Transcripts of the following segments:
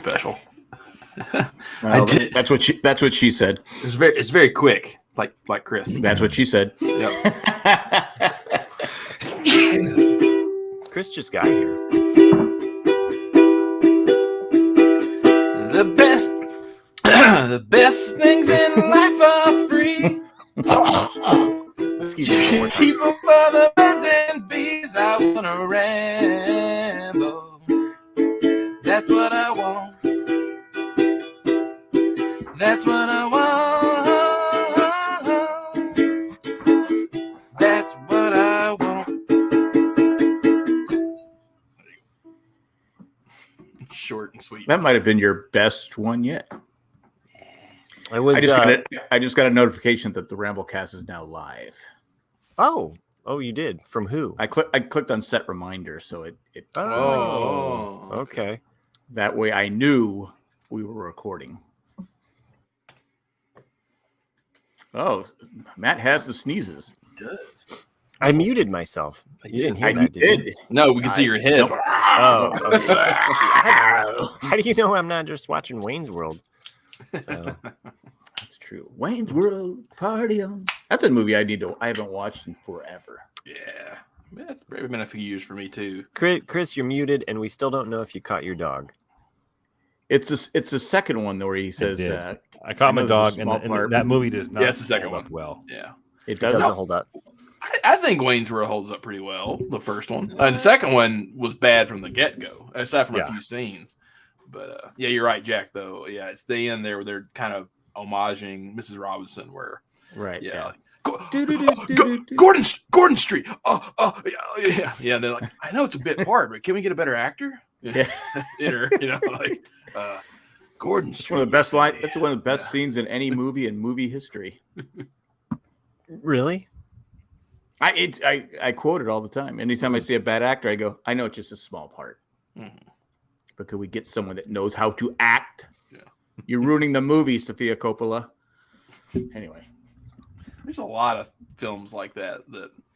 special. Well, that's what she said. It's very quick, like Chris. That's what she said. Yep. Chris just got here. The best things in life are free. Keep up for the birds and bees. I wanna ramble. That's what I want. That's what I want. That's what I want. Short and sweet. That might have been your best one yet. It was. I just got a notification that the Ramblecast is now live. Oh, you did. From who? I clicked on set reminder, so it. Oh, okay. That way, I knew we were recording. Oh, Matt has the sneezes. He does. I muted myself. You didn't hear that, did you? No, we can see your head. Oh, okay. How do you know I'm not just watching Wayne's World? So. That's true. Wayne's World Party on. That's a movie I haven't watched in forever. Yeah, it's been a few years for me too. Chris, you're muted, and we still don't know if you caught your dog. It's the second one where he says, "I caught my dog," and that movie does not. Yeah, it's the second one. Well, yeah, it doesn't hold up. I think Wayne's World holds up pretty well. The first one, and the second one was bad from the get go, aside from a few scenes. But yeah, you're right, Jack. Though, yeah, it's the end there where they're kind of homaging Mrs. Robinson, where yeah. Gordon Street. Yeah. They're like, I know it's a bit hard, but can we get a better actor? Yeah, Gordon Street. It's one of the best line. That's one of the best scenes in any movie in movie history. Really? I quote it all the time. Anytime I see a bad actor, I go, I know it's just a small part. Mm-hmm. But could we get someone that knows how to act? Yeah. You're ruining the movie, Sofia Coppola. Anyway. There's a lot of films like that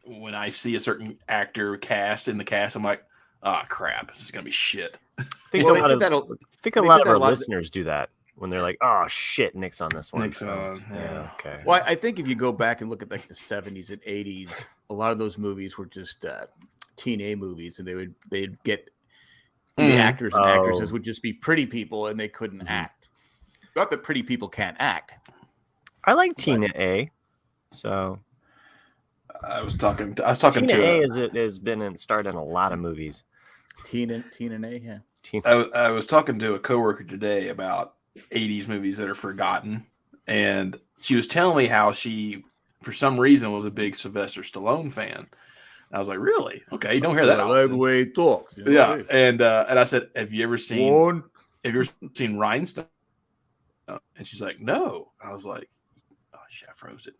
when I see a certain actor cast in the cast, I'm like, oh, crap, this is going to be shit. I think a lot of our listeners do that when they're like, oh, shit, Nick's on this one. Nick's on. Yeah, okay. Well, I think if you go back and look at like the 70s and 80s, a lot of those movies were just teen A movies, and they'd get the actors and actresses would just be pretty people, and they couldn't act. Not that pretty people can't act. I like Tina A. So I was talking Tina to A has been starred in a lot of movies. Tina A, yeah. I was talking to a coworker today about 80s movies that are forgotten, and she was telling me how she, for some reason, was a big Sylvester Stallone fan. And I was like, really? Okay, you don't hear that. I like the way he talks. Yeah, and I said, have you ever seen Rhinestone? And she's like, no. I was like, oh shit, I froze it.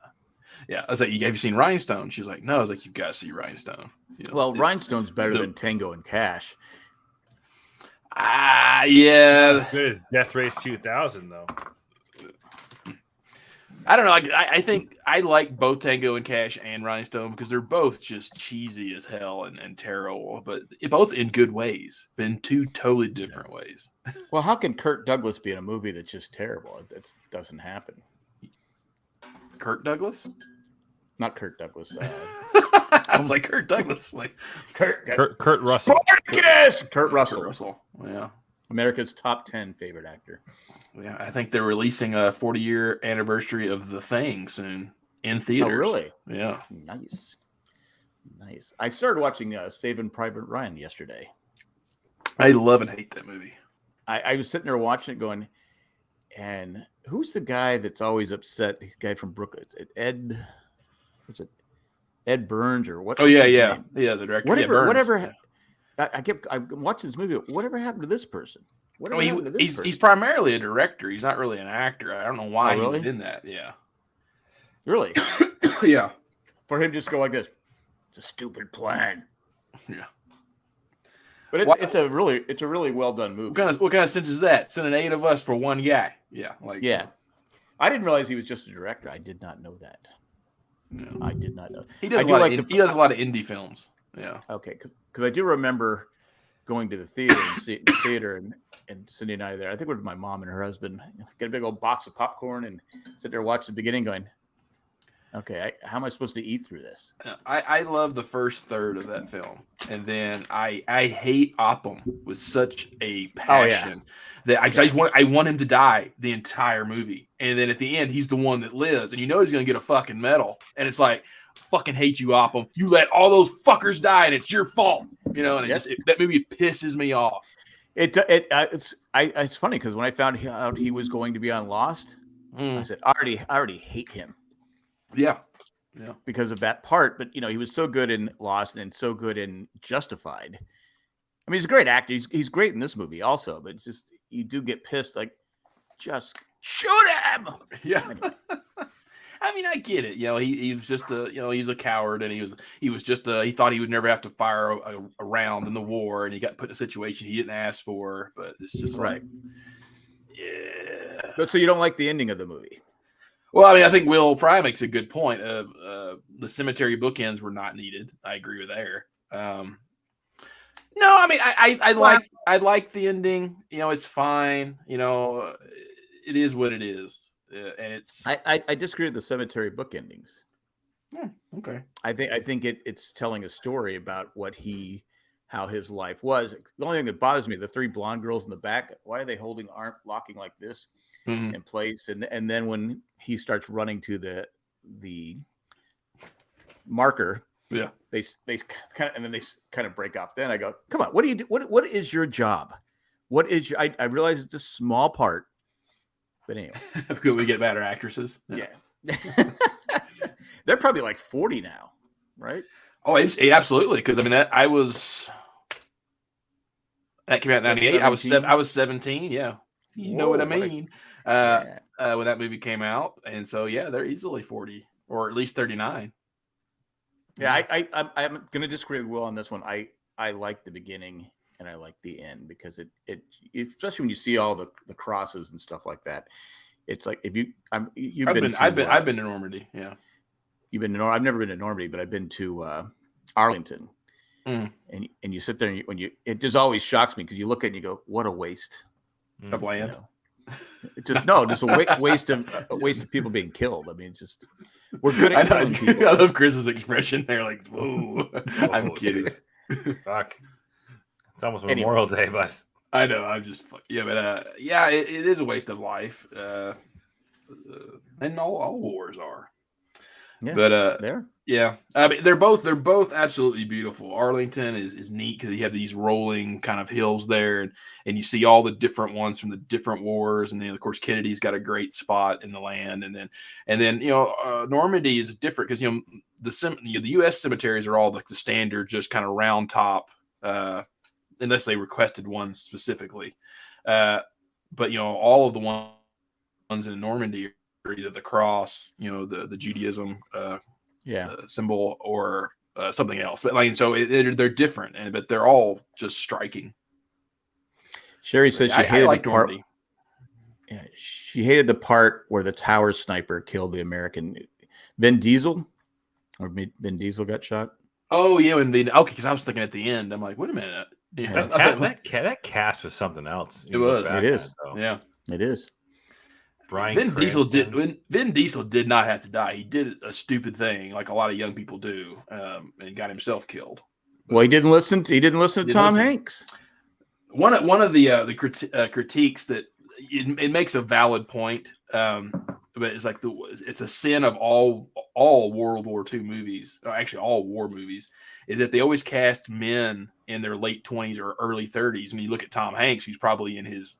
Yeah, I was like, have you seen Rhinestone? She's like, no. I was like, you've got to see Rhinestone. Well, Rhinestone's better than Tango and Cash. Yeah. As good as Death Race 2000, though. I don't know. I think I like both Tango and Cash and Rhinestone because they're both just cheesy as hell and terrible, but both in good ways, but in two totally different ways. Well, how can Kirk Douglas be in a movie that's just terrible? It doesn't happen. Kirk Douglas? Not Kirk Douglas. I was like Kirk Douglas, like Kurt Russell. Spartacus! Kurt Russell. Yeah. America's top 10 favorite actor. Yeah, I think they're releasing a 40-year anniversary of The Thing soon in theaters. Oh, really? Yeah. Nice. I started watching Saving Private Ryan yesterday. I love and hate that movie. I was sitting there watching it going, and who's the guy that's always upset? The guy from Brooklyn. Ed Burns or what? Oh, yeah. The director. Whatever. I'm watching this movie. Whatever happened to this person? He's primarily a director. He's not really an actor. I don't know why really? He's in that. Yeah. Really? Yeah. For him to just go like this, it's a stupid plan. Yeah. But it's a really well done movie. What kind of sense is that? Sending 8 of us for one guy. Yeah. Yeah. I didn't realize he was just a director. I did not know that. No. I did not know. He does a lot of indie films. Yeah. Okay, because I do remember going to the theater and seeing the theater, and and Cindy and I are there. I think we're with my mom and her husband. Get a big old box of popcorn and sit there watch the beginning, going, "Okay, how am I supposed to eat through this?" I love the first third of that film, and then I hate Oppum with such a passion that I want him to die the entire movie, and then at the end he's the one that lives, and you know he's gonna get a fucking medal, and it's like, fucking hate you, Oppum. You let all those fuckers die, and it's your fault, you know. And that movie pisses me off. It's funny because when I found out he was going to be on Lost, I said, I already hate him. Yeah. Because of that part, but he was so good in Lost and so good in Justified. I mean, he's a great actor. He's great in this movie also, but it's just you do get pissed, like, just shoot him. Yeah. Anyway. I mean, I get it. He was just he's a coward, and he was just he thought he would never have to fire a round in the war, and he got put in a situation he didn't ask for. But it's just like, yeah. But so you don't like the ending of the movie? Well, I mean, I think Will Fry makes a good point of the cemetery bookends were not needed. I agree with there. No, I mean, I like the ending. It's fine. It is what it is. And it's I disagree with the cemetery book endings. Okay. I think it's telling a story about how his life was. The only thing that bothers me, the three blonde girls in the back, why are they holding arm locking like this in place? And then when he starts running to the marker, they kind of break off. Then I go, come on, what do you do? What is your job? What is your? I realize it's a small part. But anyway, could we get better actresses? Yeah. They're probably like 40 now, right? Oh, absolutely. Because I mean, that came out in '98. I was 17. Yeah, you know what I mean. When that movie came out, and so they're easily 40 or at least 39. Yeah, I'm going to disagree with Will on this one. I like the beginning. And I like the end because it especially when you see all the crosses and stuff like that. It's like if I've been to Normandy. Yeah, you've been to I've never been to Normandy, but I've been to Arlington. And you sit there and it just always shocks me because you look at it and you go, what a waste of land. Just a waste of people being killed. I mean, it's just we're good at killing people. I love Chris's expression there, like, whoa. I'm kidding. Fuck. It's almost Memorial Day, but I know. I'm just it is a waste of life, and all wars are. Yeah, but there. Yeah, I mean they're both absolutely beautiful. Arlington is neat because you have these rolling kind of hills there, and you see all the different ones from the different wars, and then of course Kennedy's got a great spot in the land, and then Normandy is different because the U.S. cemeteries are all like the standard, just kind of round top. Unless they requested one specifically. But, all of the ones in Normandy are either the cross, the Judaism symbol or something else. But so they're different, but they're all just striking. Sherry says she hated the part. Normandy. Yeah, she hated the part where the tower sniper killed the American Vin Diesel, or Vin Diesel got shot. Oh yeah, because I was thinking at the end, I'm like, wait a minute. Yeah, that cast was something else. It was. It is. Yeah, it is. Vin Diesel did not have to die. He did a stupid thing, like a lot of young people do, and got himself killed. Well, he didn't listen to Tom Hanks. One of the critiques that it makes a valid point, but it's like it's a sin of all World War II movies, or actually all war movies, is that they always cast men in their late 20s or early 30s. And you look at Tom Hanks, who's probably in his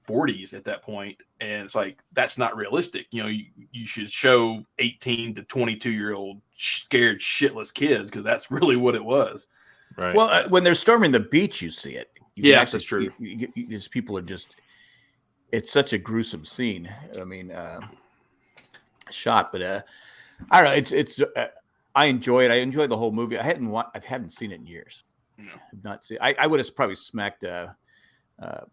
40s at that point, and it's like that's not realistic. You should show 18 to 22-year-old scared shitless kids because that's really what it was. Right. Well, when they're storming the beach, you see it. That's true. These people are just. It's such a gruesome scene. I mean, shot, but I don't know. It's. I enjoy it. I enjoy the whole movie. I haven't seen it in years. No. I've not seen. I would have probably smacked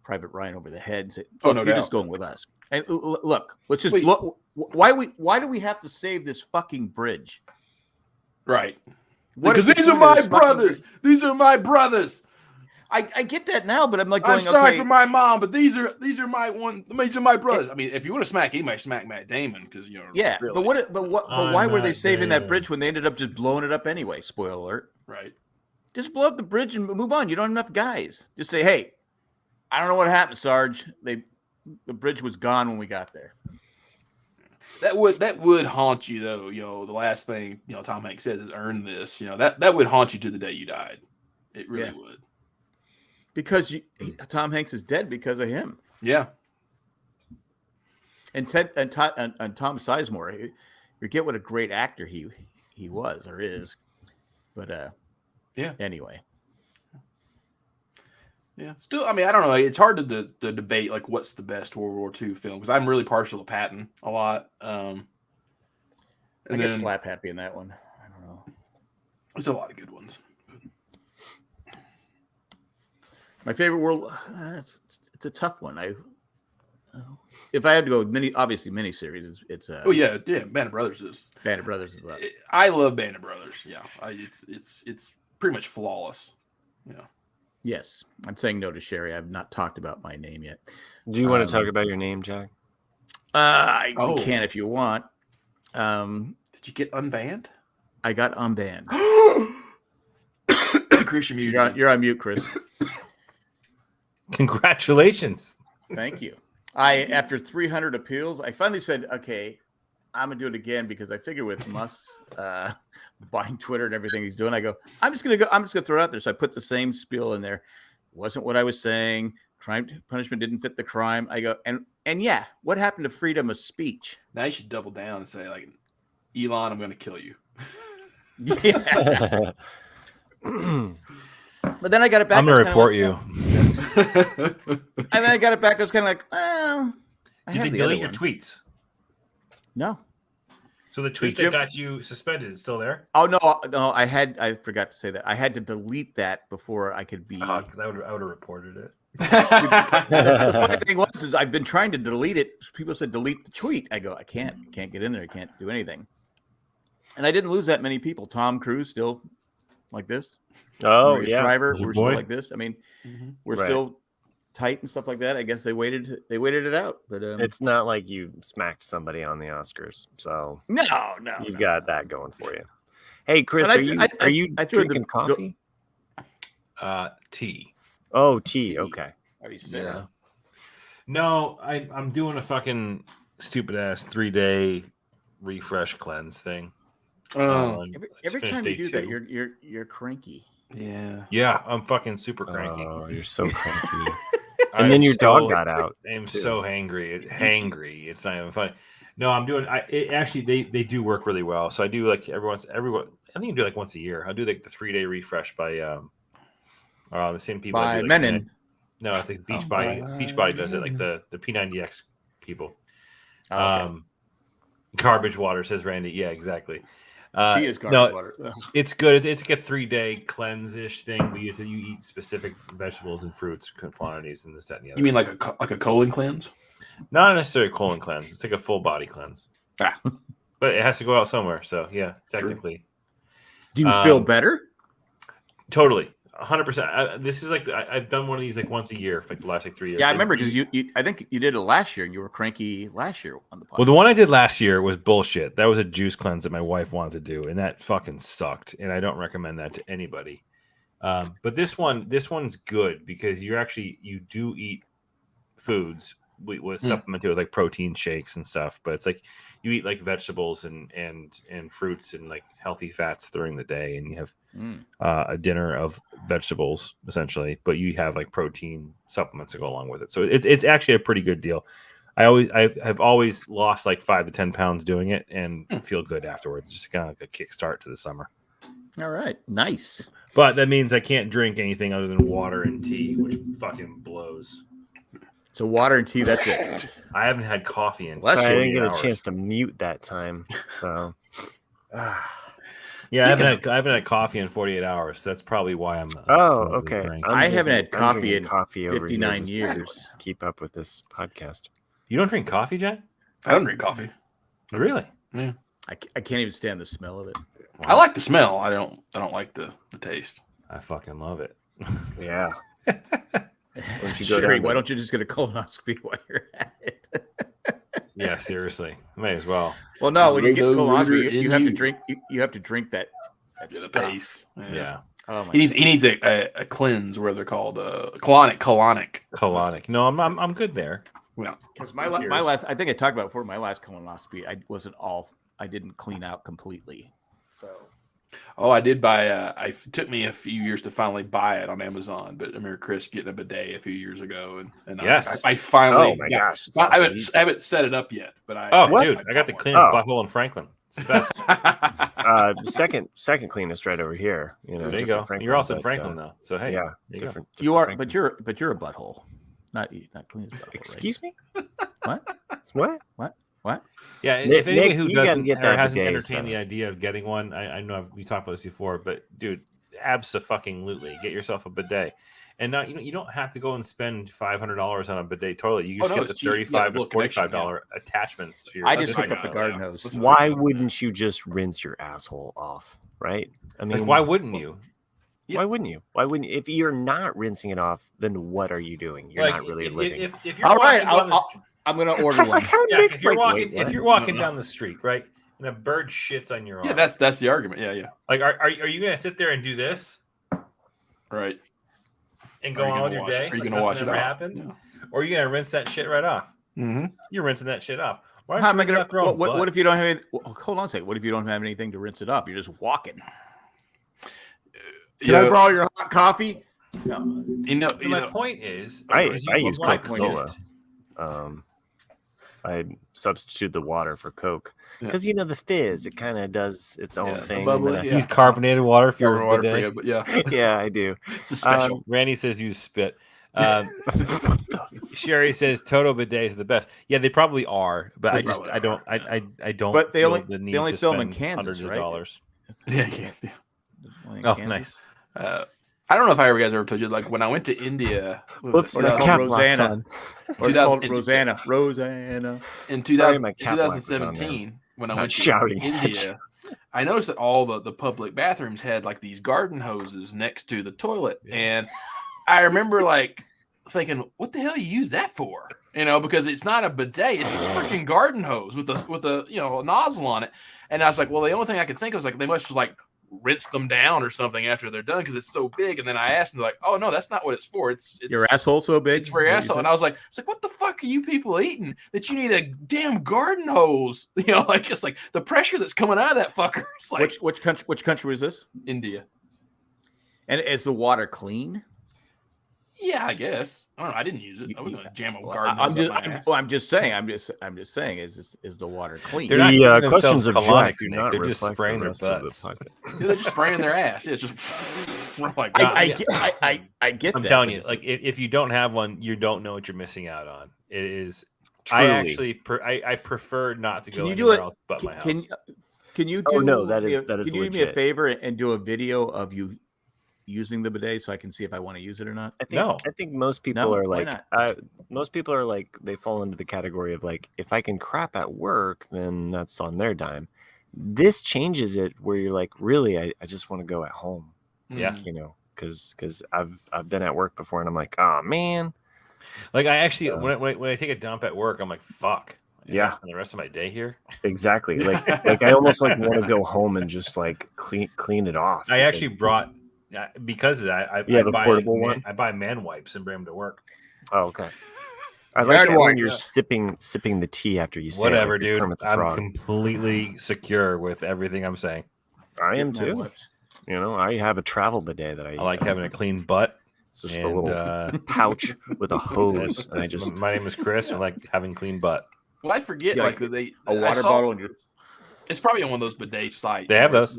Private Ryan over the head and said, "Oh no, you're just going with us." And look, let's just look. Why do we have to save this fucking bridge? Right. Because these are my brothers. These are my brothers. I get that now, but I'm like, I'm going, sorry okay, for my mom, but these are my brothers. I mean, if you want to smack anybody, smack Matt Damon because yeah. really. But why were they saving that bridge when they ended up just blowing it up anyway? Spoiler alert. Right. Just blow up the bridge and move on. You don't have enough guys. Just say, hey, I don't know what happened, Sarge. The bridge was gone when we got there. That would haunt you though. The last thing Tom Hanks says is earn this. That would haunt you to the day you died. It really would. Because Tom Hanks is dead because of him. Yeah. And Tom Sizemore, you forget what a great actor he was or is. But anyway. Yeah. Still, I mean, I don't know. It's hard to debate like what's the best World War II film because I'm really partial to Patton a lot. I get slap happy in that one. I don't know. There's a lot of good ones. My favorite world. It's a tough one. If I had to go with miniseries, it's Band of Brothers is. Band of Brothers is about. I love Band of Brothers. Yeah, it's pretty much flawless. Yeah. Yes, I'm saying no to Sherry. I've not talked about my name yet. Do you want to talk about your name, Jack? I can if you want. Did you get unbanned? I got unbanned. Chris, you're you're on mute, Chris. Congratulations. Thank you. After 300 appeals, I finally said, okay, I'm going to do it again because I figured with Musk's buying Twitter and everything he's doing, I'm just going to throw it out there. So I put the same spiel in there. Wasn't what I was saying. Crime punishment didn't fit the crime. I go, and yeah, what happened to freedom of speech? Now you should double down and say, like, Elon, I'm going to kill you. Yeah. But then I got it back. I'm going to report you. And then I got it back. I was kind of like, well, did they delete your tweets? No. So the tweet that got you suspended is still there? Oh no! I forgot to say that. I had to delete that before I could be. Because I would have reported it. The funny thing is I've been trying to delete it. People said delete the tweet. I go, I can't get in there. I can't do anything. And I didn't lose that many people. Tom Cruise still like this. Oh, Maria yeah. Shriver, we're still like this. I mean, we're Right. still tight and stuff like that. I guess they waited it out. But It's not like you smacked somebody on the Oscars, so no, you've got that going for you. Hey, Chris, But are you drinking coffee? Tea. Oh, tea. Okay. Are you sick? Yeah. No, I'm doing a fucking stupid ass 3-day refresh cleanse thing. Every time you do that, you're cranky. Yeah. Yeah, I'm fucking super cranky. Oh, you're so cranky. And then your dog got out. I'm so hangry. It's not even funny. No, I'm doing. Actually they do work really well. So I do like everyone. I think you do like once a year. I'll do like the 3-day refresh by the same people. By like, Menon. No, it's like Beachbody. Beachbody does it, like the P90X people. Okay. Garbage water, says Randy. Yeah, exactly. Tea is garbage water. It's good. It's like a 3-day cleanse-ish thing. But you eat specific vegetables and fruits quantities and this, that, and the other. You mean like a colon cleanse? Not necessarily a colon cleanse. It's like a full body cleanse. But it has to go out somewhere. So yeah, technically. Do you feel better? Totally. 100%. This is like I've done one of these like once a year for like the last like 3 years. Yeah, I remember because you I think you did it last year and you were cranky last year on the podcast. Well, the one I did last year was bullshit. That was a juice cleanse that my wife wanted to do, and that fucking sucked. And I don't recommend that to anybody. But this one's good because you do eat foods with supplemented with like protein shakes and stuff. But it's like you eat like vegetables and fruits and like healthy fats during the day, and you have a dinner of vegetables essentially, but you have like protein supplements to go along with it. So it's actually a pretty good deal. I've always lost like 5 to 10 pounds doing it and feel good afterwards. Just kind of like a kickstart to the summer. All right, nice. But that means I can't drink anything other than water and tea, which fucking blows. So water and tea, that's it. I haven't had coffee in. I didn't get a chance to mute that time, so. Yeah, I haven't had coffee in 48 hours. So that's probably why I'm. Okay. I haven't had coffee in over 59 here years. to keep up with this podcast. You don't drink coffee, Jack? I don't drink coffee. Really? Yeah. I can't even stand the smell of it. Wow. I like the smell. I don't like the taste. I fucking love it. Yeah. Sherry, why don't you just get a colonoscopy while you're at it? Yeah, seriously, may as well. Well, no, when you get colonoscopy, you you have to drink. You have to drink that stuff. Paste. Yeah. Oh my he needs a cleanse, where they're called colonic. No, I'm good there. Well, because my last, I think I talked about before. My last colonoscopy, I didn't clean out completely. So. Oh, I did buy. It took me a few years to finally buy it on Amazon, but I remember Chris getting a bidet a few years ago, and yes, I finally. Oh my gosh! I haven't set it up yet, but I got the cleanest butthole in Franklin. It's the best. Second cleanest right over here. There you go. Franklin, you're also in Franklin though, so hey, yeah, different. You are, but you're a butthole, not cleanest butthole. Excuse me? What? Yeah, if anybody who doesn't get or hasn't entertained the idea of getting one, I know we talked about this before, but dude, abso-fucking-lutely, get yourself a bidet. And now you don't have to go and spend $500 on a bidet toilet. You just get the $35 to $45 attachments. For your I just hooked up the garden hose. Why wouldn't you just rinse your asshole off? Right? I mean, why wouldn't you? Why wouldn't you? If you're not rinsing it off, then what are you doing? You're not really living. If you're all right, I'm going to order one. If you're walking down the street, right, and a bird shits on your arm. Yeah, that's the argument. Yeah. Like, are you going to sit there and do this? Right. And go on with your day? Are you going to wash it off? Happened? Yeah. Or are you going to rinse that shit right off? Mm-hmm. You're rinsing that shit off. What if you don't have any, hold on a second. What if you don't have anything to rinse it off? You're just walking. Can I borrow your hot coffee? No. My point is, I use Coca-Cola. I substitute the water for Coke because the fizz. It kind of does its own thing. Use carbonated water for your water bidet. but yeah, yeah, I do. It's a special. Randy says use spit. Sherry says Toto bidets are the best. Yeah, they probably are, but I don't. But they only sell them in Kansas, right? Dollars. Yeah. Oh, nice. I don't know if I ever told you, like when I went to India. Whoops, it's called Rosanna. Or it's called Rosanna. In 2017, when I went to India, I noticed that all the public bathrooms had like these garden hoses next to the toilet, and I remember like thinking, "What the hell you use that for?" Because it's not a bidet; it's a freaking garden hose with a nozzle on it. And I was like, "Well, the only thing I could think of was like they must just like rinse them down or something after they're done because it's so big." And then I asked them, like, "Oh no, that's not what it's for. It's your asshole so big. It's for your asshole." And I was like, what the fuck are you people eating that you need a damn garden hose? It's like the pressure that's coming out of that fucker. It's like which country was this? India. And is the water clean? Yeah, I guess. I don't know. I didn't use it. I was going to jam a garden hose. I'm just saying. Is the water clean? They're not questions of Jack. They're just spraying their butts. They're just spraying their ass. It's just like I get. I'm telling you, like if you don't have one, you don't know what you're missing out on. It is. Truly. I actually I prefer not to go anywhere else but my house. Can you do? Oh no, that is. Can you do me a favor and do a video of you using the bidet so I can see if I want to use it or not? I think most people are like, they fall into the category of like, if I can crap at work, then that's on their dime. This changes it where you're like, really, I just want to go at home. Yeah. Because I've been at work before and I'm like, oh man. Like I actually, when I take a dump at work, I'm like, fuck. Yeah. Spend the rest of my day here. Exactly. Like I almost like want to go home and just like clean it off. I actually brought, because of that, I buy portable one. I buy man wipes and bring them to work. Oh, okay. I like it when you're sipping the tea after you say whatever, dude. I'm completely secure with everything I'm saying. I am too. I have a travel bidet that I like having a clean butt. It's just a little pouch with a hose. My name is Chris. I like having clean butt. Well, I forget a water bottle. It's probably on one of those bidet sites. They have those.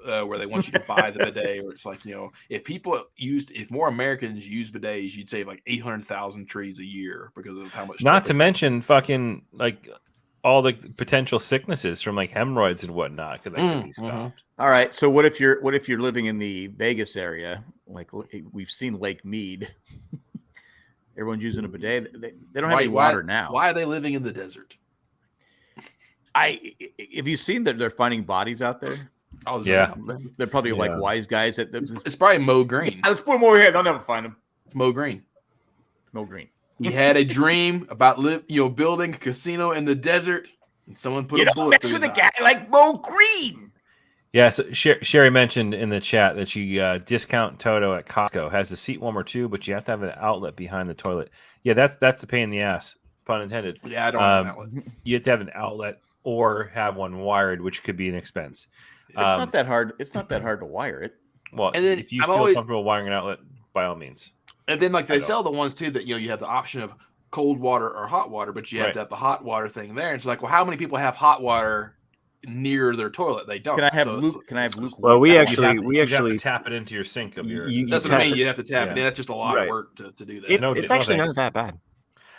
Where they want you to buy the bidet, or it's like, if more Americans use bidets, you'd save like 800,000 trees a year because of how much. Not to mention fucking like all the potential sicknesses from like hemorrhoids and whatnot because that can be stopped. All right, so what if you're living in the Vegas area? Like we've seen Lake Mead. Everyone's using a bidet. They don't have any water now. Why are they living in the desert? Have you seen that they're finding bodies out there? Yeah, they're probably like wise guys. It's probably Mo Green. Let's put them over here. They'll never find them. It's Mo Green. Mo Green. He had a dream about building a casino in the desert, and someone put a bullet through his eye. Mess with a guy like Mo Green. Yeah, so Sherry mentioned in the chat that you discount Toto at Costco. Has a seat warmer too, but you have to have an outlet behind the toilet. Yeah, that's the pain in the ass, pun intended. Yeah, I don't have an outlet. You have to have an outlet or have one wired, which could be an expense. It's not that hard. It's not that hard to wire it. Well, and then if you feel comfortable wiring an outlet, by all means. And then they sell the ones too that you have the option of cold water or hot water, but you have to have the hot water thing there. And it's like, well, how many people have hot water near their toilet? They don't. Can I have Luke? Can I have Luke? Well, we actually have to tap it into your sink of your. That's what I mean. You have to tap it in. That's just a lot of work to do that. It's actually not that bad.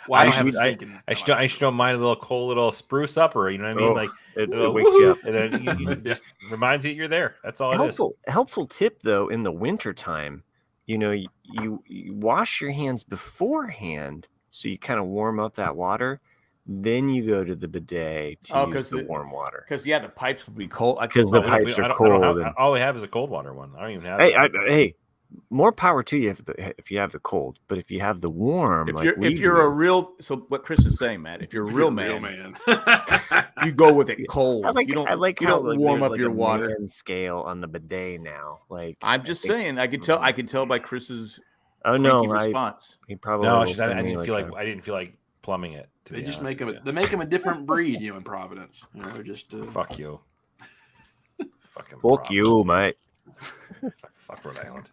Well, I just don't mind a little cold little spruce upper. You know what I mean? Like it wakes you up, and then you just reminds you that you're there. That's all it is. Helpful tip though, in the wintertime, you wash your hands beforehand, so you kind of warm up that water. Then you go to the bidet to use the warm water. Because the pipes will be cold. Because the pipes are cold. All we have is a cold water one. I don't even have. Hey, more power to you if you have the cold, but if you have the warm, if you're a real, so what Chris is saying, Matt, if you're a real man, you go with it cold. You don't warm up your water. Scale on the bidet now. I'm just saying, I could tell by Chris's response. He probably no. I didn't feel like plumbing it. They just make him a different breed, in Providence. Just fuck you. Fucking fuck you, mate. Fuck Rhode Island.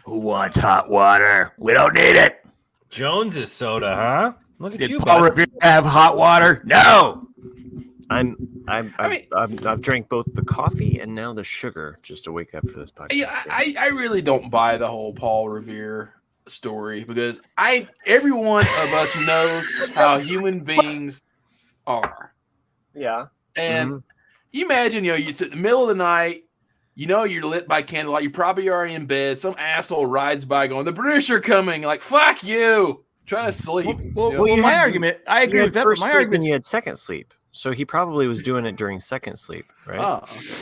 Who wants hot water? We don't need it. Jones's soda, huh? Look at you. Did Paul Revere have hot water? No. I've drank both the coffee and now the sugar just to wake up for this podcast. Yeah, I really don't buy the whole Paul Revere story because every one of us knows how human beings are. Yeah. And you imagine, it's in the middle of the night. You're lit by candlelight. You're probably already in bed. Some asshole rides by going, the British are coming. Like, fuck you. Trying to sleep. Well, my argument, I agree with that. But my argument, you had second sleep. So he probably was doing it during second sleep, right? Oh, okay.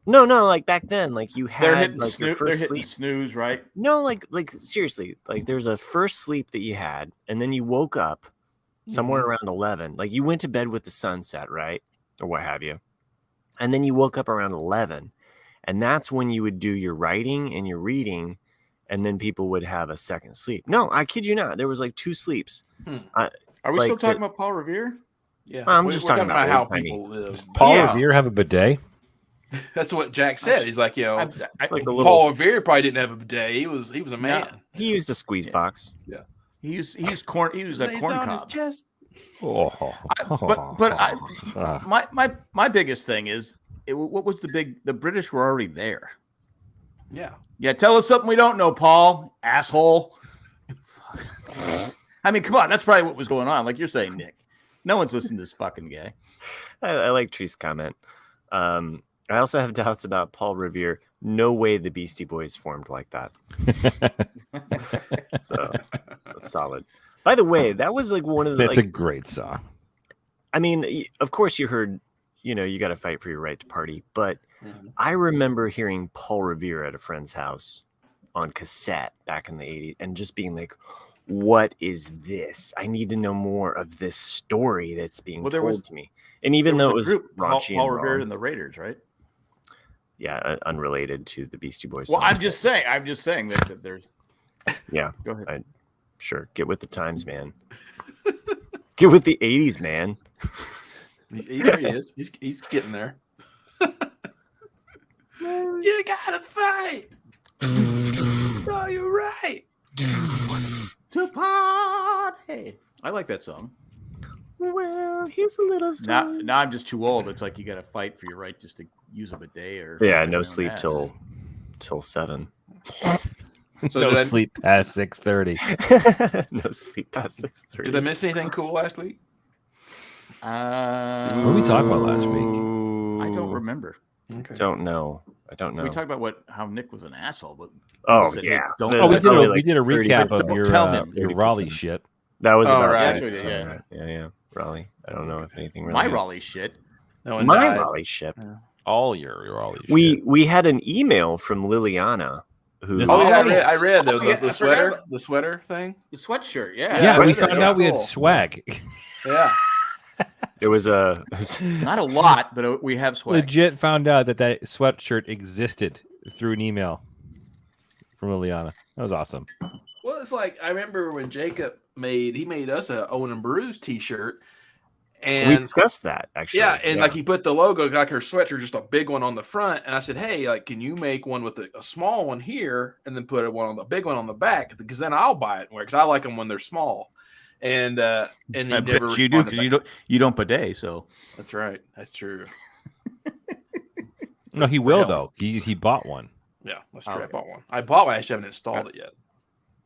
No, like back then, you had they're hitting your first sleep. Snooze, right? No, like seriously, there's a first sleep that you had, and then you woke up somewhere around 11. Like you went to bed with the sunset, right? Or what have you. And then you woke up around 11. And that's when you would do your writing and your reading, and then people would have a second sleep. No, I kid you not. There was 2 sleeps. Are we still talking about Paul Revere? Yeah, I'm just talking about how people live. Does Paul Revere have a bidet? That's what Jack said. He's like, Paul Revere probably didn't have a bidet. He was a man. No, he used a squeeze box. Yeah, he used corn. He used a corn cob. His chest. My biggest thing is. What was the British were already there. Yeah. Tell us something we don't know, Paul, asshole. I mean, come on. That's probably what was going on. Like you're saying, Nick. No one's listening to this fucking guy. I like Tree's comment. I also have doubts about Paul Revere. No way the Beastie Boys formed like that. So that's solid. By the way, that was one of the. That's a great song. I mean, of course you heard. You got to fight for your right to party. But I remember hearing Paul Revere at a friend's house on cassette back in the 80s and just being like, what is this? I need to know more of this story that's being told to me. And even though it was raunchy Paul Revere and the Raiders, right? Yeah, unrelated to the Beastie Boys. Well, I'm just saying that there's. Yeah. Go ahead. Sure. Get with the times, man. Get with the 80s, man. There he is. He's getting there. You gotta fight. No, you're right. To party. I like that song. Well, here's a little story. Now I'm just too old. It's like you got to fight for your right just to use a bidet or. Yeah, no sleep till 7. So no sleep past 6:30. No sleep past 6:30. Did I miss anything cool last week? What did we talk about last week? I don't remember. Okay. Don't know. We talked about how Nick was an asshole, but yeah. We did a recap of your Raleigh shit. That was about right. Yeah. Raleigh. I don't know if anything really. My Raleigh shit. Raleigh shit. All your Raleigh shit. We had an email from Liliana Who? Oh yeah, I read the sweater, the sweater thing, the sweatshirt. Yeah, we found out we had swag. Yeah, It was not a lot, but we have swag. Legit found out that sweatshirt existed through an email from Liliana. That was awesome. well, it's like I remember when Jacob made us a Owen and Bruce T-shirt, and we discussed that actually. Yeah, and like he put the logo, like her sweatshirt, just a big one on the front, and I said, hey, like, can you make one with a small one here, and then put a big one on the back, because then I'll buy it and wear, because I like them when they're small. And I bet you do, because you don't bidet, so that's right, that's true. No, he will though. He bought one. Yeah, that's true. I bought one. I just haven't installed it yet.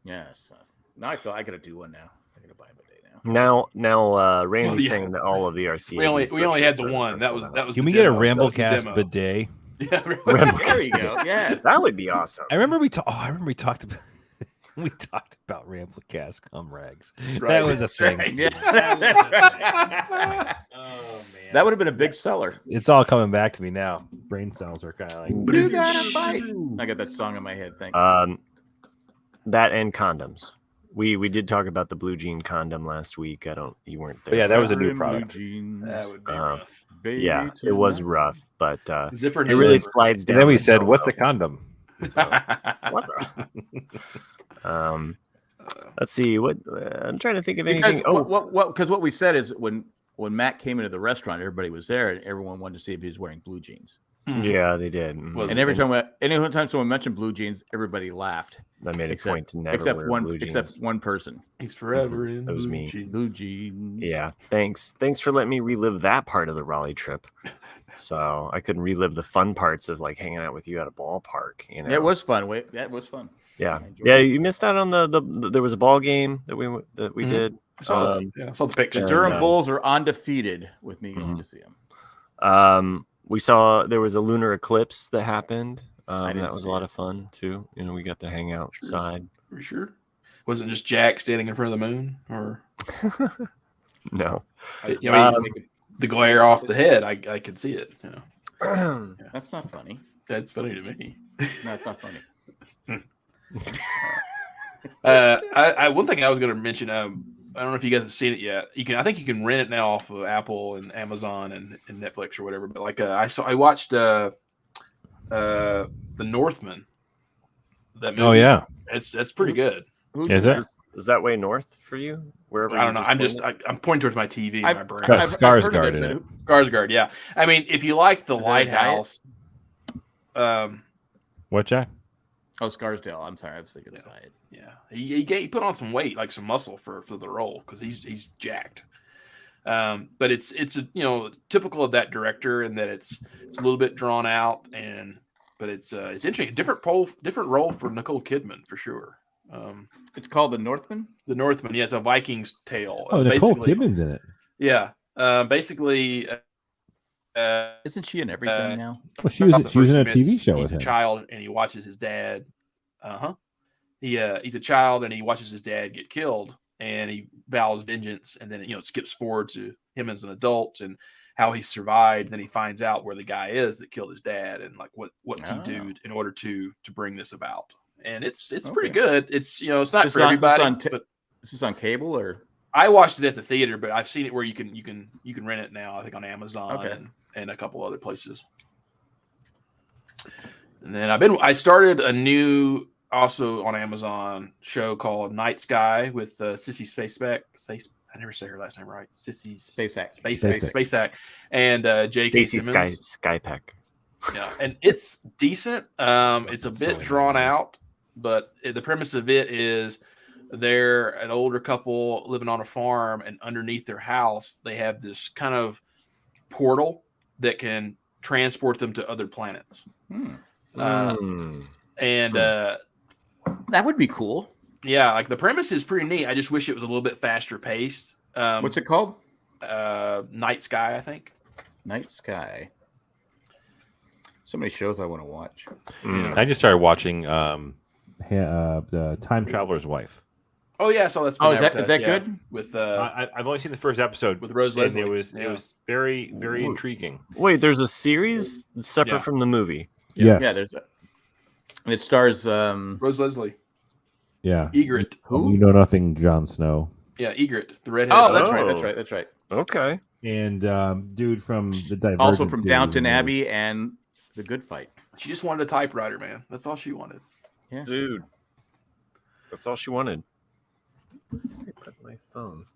Yes. Now I feel I gotta do one now. I gotta buy a bidet now. Now, Randy's saying that all of the RCAD. We only had the one. That was. Can we get a Ramblecast bidet? Yeah, there you go. Yeah, that would be awesome. I remember we talked about. We talked about Ramblecast cum rags. Right. That was a thing. Right. Yeah. Oh man, that would have been a big seller. It's all coming back to me now. Brain cells are kind of like. You gotta fight. I got that song in my head. Thanks. That and condoms. We did talk about the blue jean condom last week. You weren't there. But yeah, that was a new product. That would be rough. Yeah, it was rough, but Zipper it really slides down. And then we said, "What's a condom?" What's let's see. What I'm trying to think of anything. Because what we said is when Matt came into the restaurant, everybody was there, and everyone wanted to see if he was wearing blue jeans. Yeah, they did. And anytime someone mentioned blue jeans, everybody laughed. I made a point to never wear blue jeans. Except one person. He's forever in. That was me. Blue jeans. Yeah. Thanks for letting me relive that part of the Raleigh trip. So I couldn't relive the fun parts of like hanging out with you at a ballpark. You know, it was fun. That was fun. Yeah, yeah. You missed out on the there was a ball game that we did. I saw the picture. The Durham Bulls are undefeated with me going to see them. We saw there was a lunar eclipse that happened. That was a lot it. of fun too. You know, we got to hang outside. For sure. Wasn't just Jack standing in front of the moon, or no? The glare off the head, I could see it. You know. Yeah. That's not funny. That's funny to me. No, it's not funny. One thing I was going to mention. I don't know if you guys have seen it yet. I think you can rent it now off of Apple and Amazon and Netflix or whatever. But like I watched The Northman. That movie. Oh yeah, that's pretty good. Is that way north for you? Wherever I don't know. I'm pointing towards my TV. My brain. Skarsgård in it. Skarsgård, yeah. I mean, if you like The Lighthouse, what, Jack? Oh, Scarsdale. I'm sorry, I was thinking of the diet. Yeah, he put on some weight, like some muscle for the role, because he's jacked. But it's typical of that director, in that it's a little bit drawn out, but it's interesting. Different role for Nicole Kidman for sure. It's called The Northman. The Northman, yeah, it's a Viking's tale. Oh, Nicole Kidman's in it. Yeah, basically. Isn't she in everything now? Well, she was in a TV show with him. He's a child and he watches his dad. He's a child and he watches his dad get killed, and he vows vengeance. And then it skips forward to him as an adult and how he survived. Then he finds out where the guy is that killed his dad, and like what's he do in order to bring this about. And it's pretty good. It's it's not for everybody. But is this on cable or? I watched it at the theater, but I've seen it where you can rent it now. I think on Amazon and a couple other places. And then I started a new, also on Amazon, show called Night Sky with Sissy Spacek. I never say her last name right. Sissy Spacek. And J.K. Simmons. Skypack. Yeah, and it's decent. It's a bit drawn out, but the premise of it is they're an older couple living on a farm, and underneath their house, they have this kind of portal that can transport them to other planets. And that would be cool. Yeah, like the premise is pretty neat. I just wish it was a little bit faster paced. What's it called? Night Sky, I think. Night Sky. So many shows I want to watch. I just started watching the Time Traveler's Wife. Oh yeah, so that's is that good? With I've only seen the first episode with Rose Leslie. It was very, very intriguing. Wait, there's a series separate from the movie. Yes. Yeah, there's a. And it stars Rose Leslie. Yeah. Egret. Who? You know nothing, Jon Snow. Yeah, Egret, the redhead. Oh, that's right. Okay. And dude from the Divergent also from series Downton Abbey and The Good Fight. She just wanted a typewriter, man. That's all she wanted. Yeah. Dude. That's all she wanted. My phone.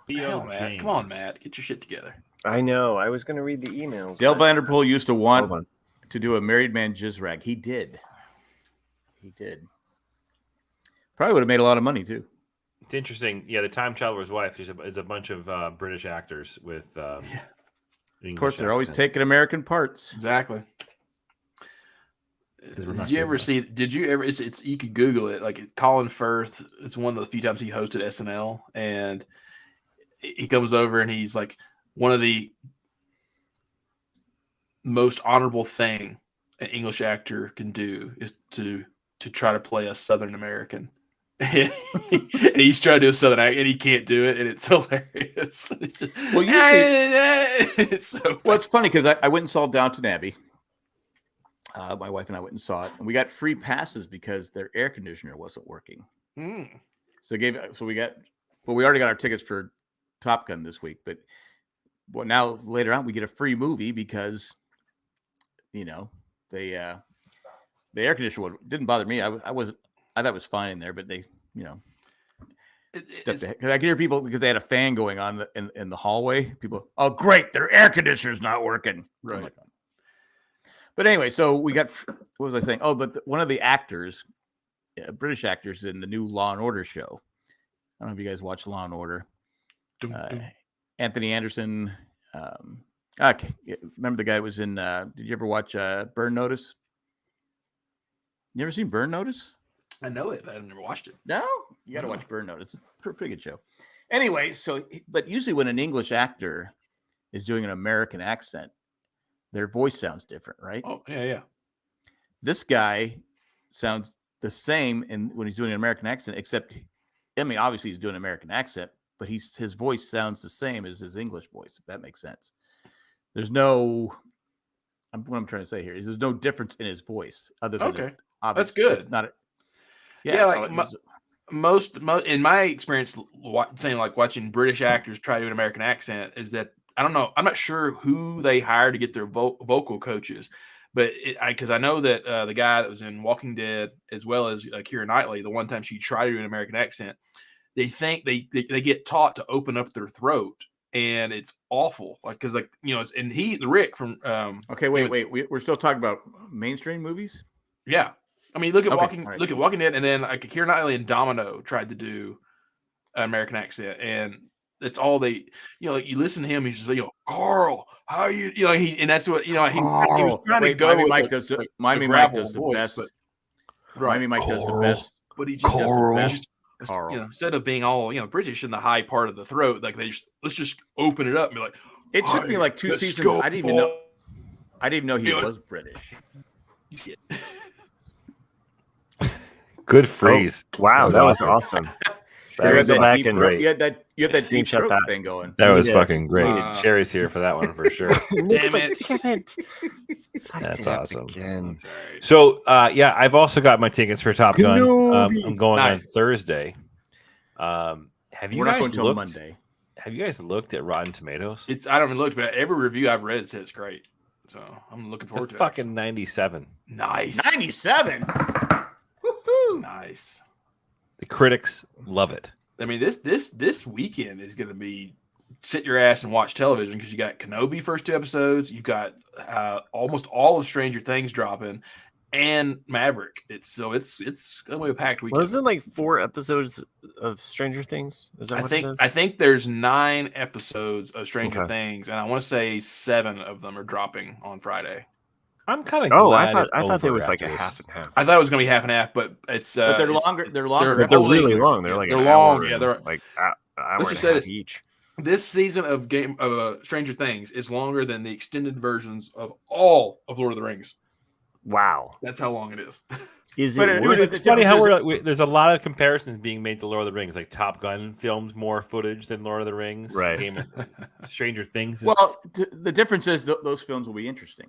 Hell, Matt. Come on, Matt. Get your shit together. I know. I was going to read the emails. Dale Vanderpool used to want to do a Married Man Jizz Rag. He did. Probably would have made a lot of money, too. It's interesting. Yeah, the Time Traveler's Wife is a bunch of British actors with Of course, they're always taking American parts. Exactly. Did you ever see? Did you ever? It's you could Google it. Like Colin Firth. It's one of the few times he hosted SNL, and he comes over and he's like, one of the most honorable thing an English actor can do is to try to play a Southern American. And he's trying to do a Southern accent and he can't do it, and it's hilarious. It's just, well, it's so well, it's funny because I went and saw Downton Abbey. My wife and I went and saw it, and we got free passes because their air conditioner wasn't working. So we already got our tickets for Top Gun this week, but now later on we get a free movie because the air conditioner didn't bother me. I thought it was fine in there, but they stepped ahead. I can hear people because they had a fan going on in the hallway. People, oh great, their air conditioner's not working. Right. But anyway, so we got, what was I saying? Oh, but one of the actors, British actors in the new Law and Order show. I don't know if you guys watch Law and Order. Anthony Anderson. Remember the guy who was in, did you ever watch Burn Notice? You ever seen Burn Notice? I know it, but I've never watched it. No? You got to watch Burn Notice. It's a pretty good show. Anyway, but usually when an English actor is doing an American accent, their voice sounds different, right? Oh, yeah. This guy sounds the same when he's doing an American accent, except, obviously he's doing an American accent, but his voice sounds the same as his English voice, if that makes sense. There's what I'm trying to say here is there's no difference in his voice other than that's good. It's not most in my experience watching British actors try to do an American accent is that I don't know. I'm not sure who they hire to get their vocal coaches, but because I know that the guy that was in Walking Dead as well as Keira Knightley, the one time she tried to do an American accent, they think they get taught to open up their throat, and it's awful. Because and Rick from okay, wait, we're still talking about mainstream movies. Yeah, look at Walking Dead, and then Keira Knightley and Domino tried to do an American accent, and that's all they, you listen to him. He's just Carl, how you, and that's what he was trying to go. Miami Mike does the best. Miami Mike does the best, but he just does the best. Carl. Instead of being all British in the high part of the throat, like let's just open it up and be like. It took me like 2 seasons. I didn't even know he was British. Good phrase. Oh, wow, that was awesome. You had that deep throat thing going. That was fucking great. Sherry's here for that one for sure. Damn it. That's awesome. So, I've also got my tickets for Top Gun. I'm going on Thursday. Have you guys looked? Monday. Have you guys looked at Rotten Tomatoes? I don't even look, but every review I've read says it's great. So I'm looking forward to it. Fucking 97. Nice. 97. Woohoo! Nice. The critics love it. This weekend is going to be sit your ass and watch television because you got Kenobi first 2 episodes. You've got almost all of Stranger Things dropping, and Maverick. It's going to be a packed weekend. Wasn't like 4 episodes of Stranger Things? Is that what it is? I think there's 9 episodes of Stranger Things, and I want to say 7 of them are dropping on Friday. I'm kind of glad. I thought there was like a half and half. I thought it was going to be half and half, but it's. But they're longer. They're really long. They're like long. Yeah, they're like hour and a half each. This season of Stranger Things is longer than the extended versions of all of Lord of the Rings. Wow, that's how long it is. Is it? It's funny how there's a lot of comparisons being made to Lord of the Rings. Like Top Gun filmed more footage than Lord of the Rings. Right. Stranger Things. Well, the difference is those films will be interesting.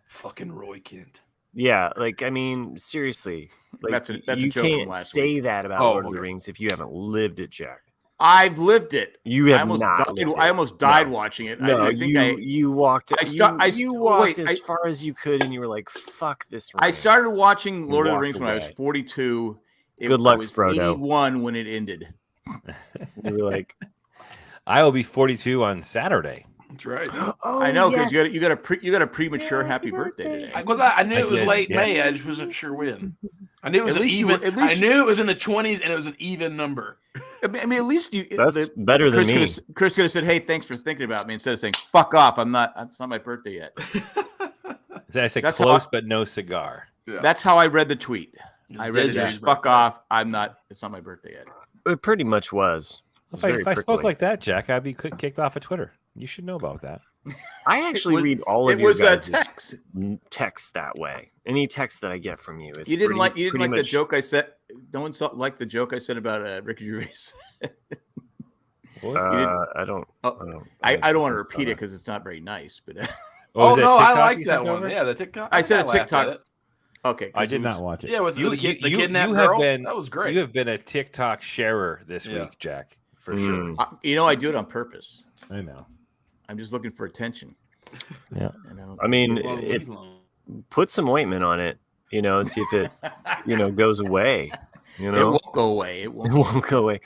Fucking Roy Kent. Yeah, like I mean, seriously, like That's a you joke from can't last say week. that about Lord of the Rings if you haven't lived it, Jack. I've lived it. You have not. I almost died watching it. No, I think you walked. You walked as far as you could, and you were like, "Fuck this." I started watching Lord of the Rings away. when I was 42. Good luck, I was Frodo. 81 when it ended. You were like, I will be 42 on Saturday. That's right. Oh, I know because you got a premature happy birthday today. I knew it was late May. I just wasn't sure when. I knew it was I knew it was in the 20s, and it was an even number. I mean, at least that's better than me. Chris could have said, "Hey, thanks for thinking about me," instead of saying, "Fuck off, I'm not. It's not my birthday yet." I said close, but no cigar. Yeah. That's how I read the tweet. I read it as "Fuck off, I'm not. It's not my birthday yet." It pretty much was. If I spoke like that, Jack, I'd be kicked off of Twitter. You should know about that. I actually read all of your guys' text that way. Any text that I get from you, you didn't like the joke I said. No one liked the joke I said about Ricky Gervais. I don't want to repeat it because it's not very nice. But I like that one. Yeah, the TikTok. I said a TikTok. Okay, I did not watch it. Yeah, with the kidnapped girl. That was great. You have been a TikTok sharer this week, Jack, for sure. I do it on purpose. I know. I'm just looking for attention. Yeah. I mean, put some ointment on it, see if it, goes away. It won't go away. It won't go away.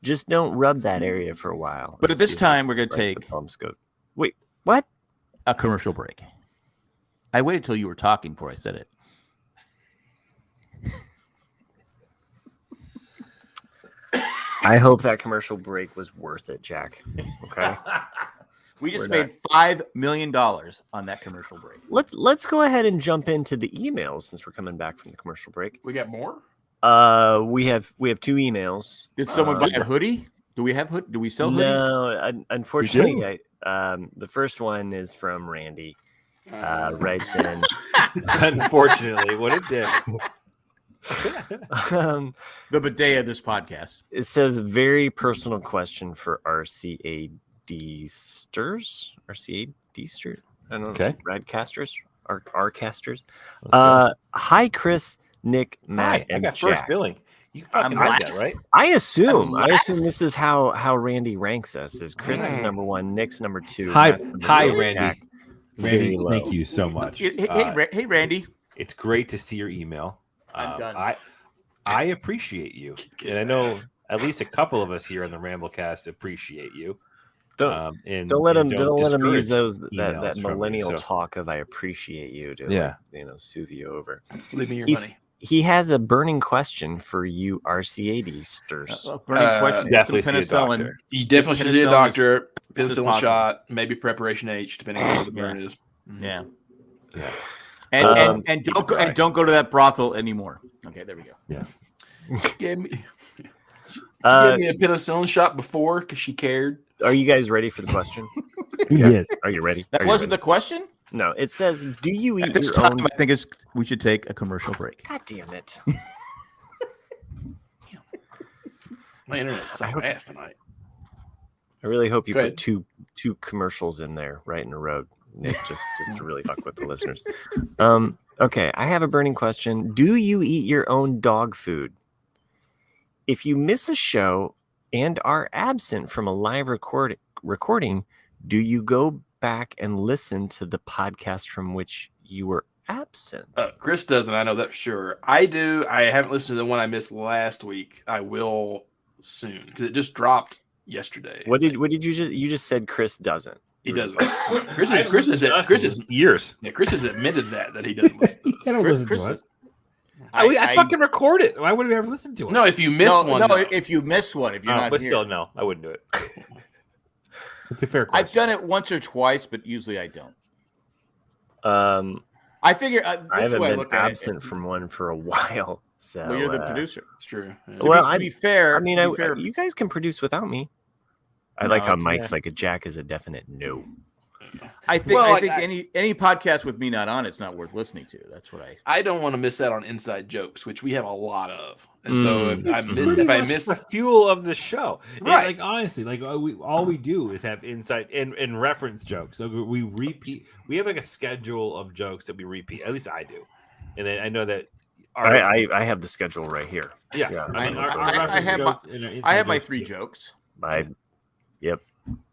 Just don't rub that area for a while. But at this time, we're going to take Wait, what? A commercial break. I waited till you were talking before I said it. I hope that commercial break was worth it, Jack. Okay. We just made $5 million on that commercial break. Let's go ahead and jump into the emails since we're coming back from the commercial break. We got more? We have 2 emails. Did someone buy a hoodie? Do we have do we sell hoodies? No, unfortunately, the first one is from Randy. Writes in. Unfortunately, what it did. The bidet of this podcast. It says very personal question for RCADsters. RCADsters? I don't know. Okay. Radcasters? Rcasters. Hi, Chris, Nick, Matt, and I got Jack. first billing. You fucking read that, right? I assume this is how Randy ranks us. Is Chris is number 1, Nick's number 2. Hi, Randy. Jack, Randy, thank you so much. Hey, Randy. It's great to see your email. I'm done. I appreciate you, and I know at least a couple of us here on the Ramblecast appreciate you. Don't let them use that millennial talk of "I appreciate you" to soothe you over. Leave me your money. He has a burning question for you, RCADsters. Burning question. Definitely see a doctor. You definitely should see a doctor. Penicillin shot, maybe preparation H, depending on what the burn is. Yeah. And don't go to that brothel anymore. Okay, there we go. Yeah. She gave me a penicillin shot before because she cared. Are you guys ready for the question? Yes. Are you ready? That wasn't the question? No, it says, do you eat your own? I think we should take a commercial break. God damn it. My internet's so fast tonight. I really hope you put two commercials in there right in a row, Nick, just to really fuck with the listeners. Okay, I have a burning question. Do you eat your own dog food? If you miss a show and are absent from a live recording, do you go back and listen to the podcast from which you were absent? Chris doesn't. I know that for sure. I do. I haven't listened to the one I missed last week. I will soon because it just dropped yesterday. What did you just said? Chris doesn't. He doesn't. Chris is years. Yeah, Chris has admitted that he doesn't listen to us. Chris to us. I fucking record it. Why would we ever listen to it? No, if you miss one. No, if you miss one, if you're not but here. Still, no, I wouldn't do it. It's a fair question. I've done it once or twice, but usually I don't. I figure I haven't been absent from one for a while. So well, you're the producer. It's true. Yeah. To be fair, I mean, you guys can produce without me. I like how Mike's like a Jack is a definite no. I think any podcast with me not on it's not worth listening to. That's what I don't want to miss out on inside jokes, which we have a lot of. And so if I miss the fuel of the show, right? Like honestly, like all we do is have insight and reference jokes. So we repeat. We have like a schedule of jokes that we repeat. At least I do. and then I know that I have the schedule right here. Yeah. I have my 3 jokes. Yep.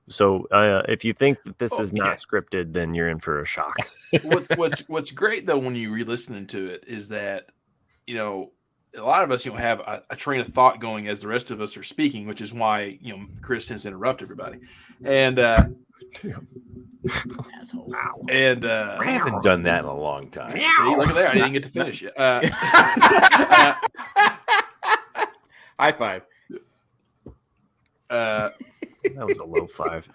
So if you think that this is not scripted, then you're in for a shock. What's great though when you re-listening to it is that a lot of us have a train of thought going as the rest of us are speaking, which is why Chris tends to interrupt everybody. And and I haven't done that in a long time. See, look at there, I didn't get to finish it. High five. That was a low 5.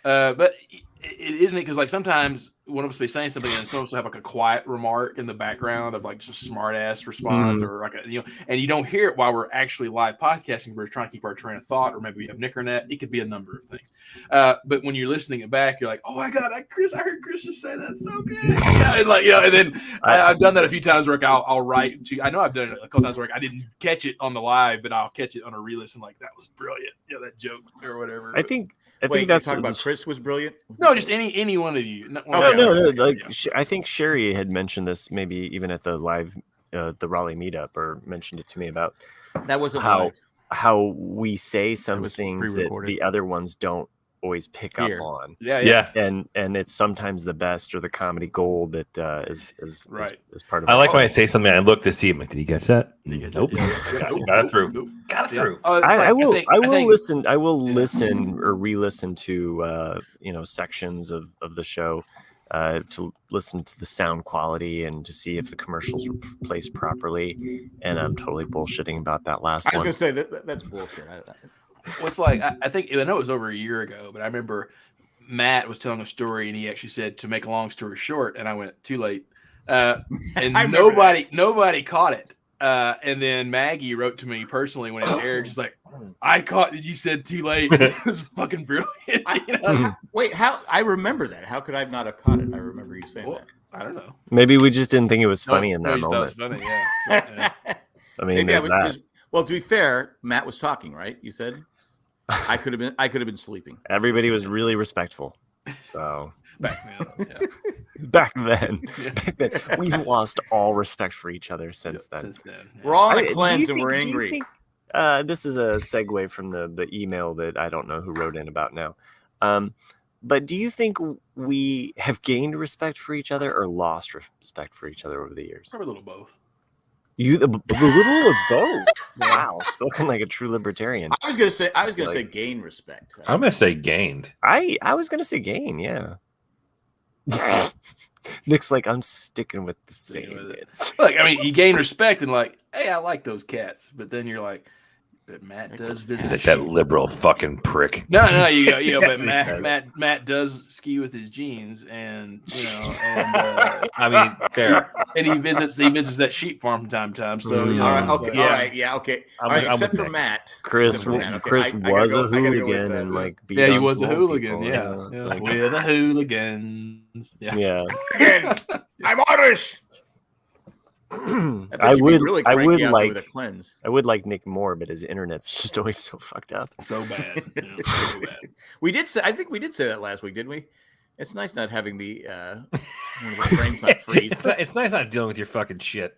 Yeah. But it isn't it because sometimes one of us be saying something and someone will have a quiet remark in the background of just a smart ass response or and you don't hear it while we're actually live podcasting. We're trying to keep our train of thought, or maybe we have Nickernet. It could be a number of things. But when you're listening it back, you're like, oh my god, Chris! I heard Chris just say that so good. And then I've done that a few times where I'll write to. I know I've done it a couple times where I didn't catch it on the live, but I'll catch it on a re-listen. That was brilliant. That joke or whatever. I think Wait, that's talking about Chris was brilliant. No, just any one of you. No. I think Sherry had mentioned this maybe even at the live, the Raleigh meetup, or mentioned it to me about that was how we say some things that the other ones don't always pick up on. Yeah. And it's sometimes the best or the comedy gold that is part of it. I like when I say something, I look to see. I'm like, did he catch that? Nope. Got it through. Nope. Got it through. I will listen. I will listen or re-listen to sections of the show to listen to the sound quality and to see if the commercials were placed properly. And I'm totally bullshitting about that last one. I was going to say that's bullshit. I think I know it was over a year ago, but I remember Matt was telling a story and he actually said, to make a long story short, and I went too late. And nobody caught it. And then Maggie wrote to me personally when it aired. She's like, I caught that you said too late. It was fucking brilliant. Wait, how? I remember that. How could I not have caught it? I remember you saying that. I don't know. Maybe we just didn't think it was funny in that moment. That was funny, yeah. I mean, there's that. Well, to be fair, Matt was talking, right? You said I could have been sleeping. Everybody was really respectful. So back then, we've lost all respect for each other since then. Yeah. We're all on a cleanse and we're angry. This is a segue from the email that I don't know who wrote in about now. But do you think we have gained respect for each other or lost respect for each other over the years? Probably a little both. A little of both. Wow, spoken like a true libertarian. I was gonna say gain respect. I'm gonna say gained. I was gonna say gain, yeah. Nick's like, I'm sticking with the same. Look, I mean, you gain respect and hey, I like those cats, but then you're like, but Matt does visit. He's like that liberal fucking prick. No, you go, but Matt does ski with his jeans, and I mean, fair. And he visits that sheep farm from time to time. So all right, okay. All right, except for Matt. Chris was a hooligan and he was a hooligan. Yeah, with the hooligans. Yeah. Again, I'm Irish. I would like Nick more, but his internet's just always so fucked up. So bad. I think we did say that last week, didn't we? It's nice not having the brains not freeze. It's nice not dealing with your fucking shit.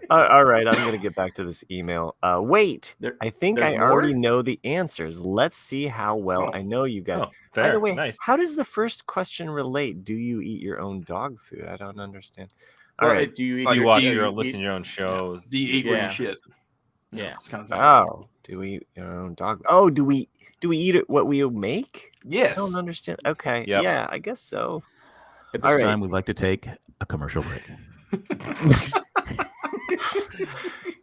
All right, I'm gonna get back to this email. Wait, I think I already know the answers. Let's see how well I know you guys. Fair. By the way, nice. How does the first question relate? Do you eat your own dog food? I don't understand. All right, do you eat? You watch listen to your own shows? Do you eat where you shit? Yeah. Do we eat your own dog? Oh, do we eat it what we make? Yes. I don't understand. Okay. Yep. Yeah, I guess so. At this time, we'd like to take a commercial break.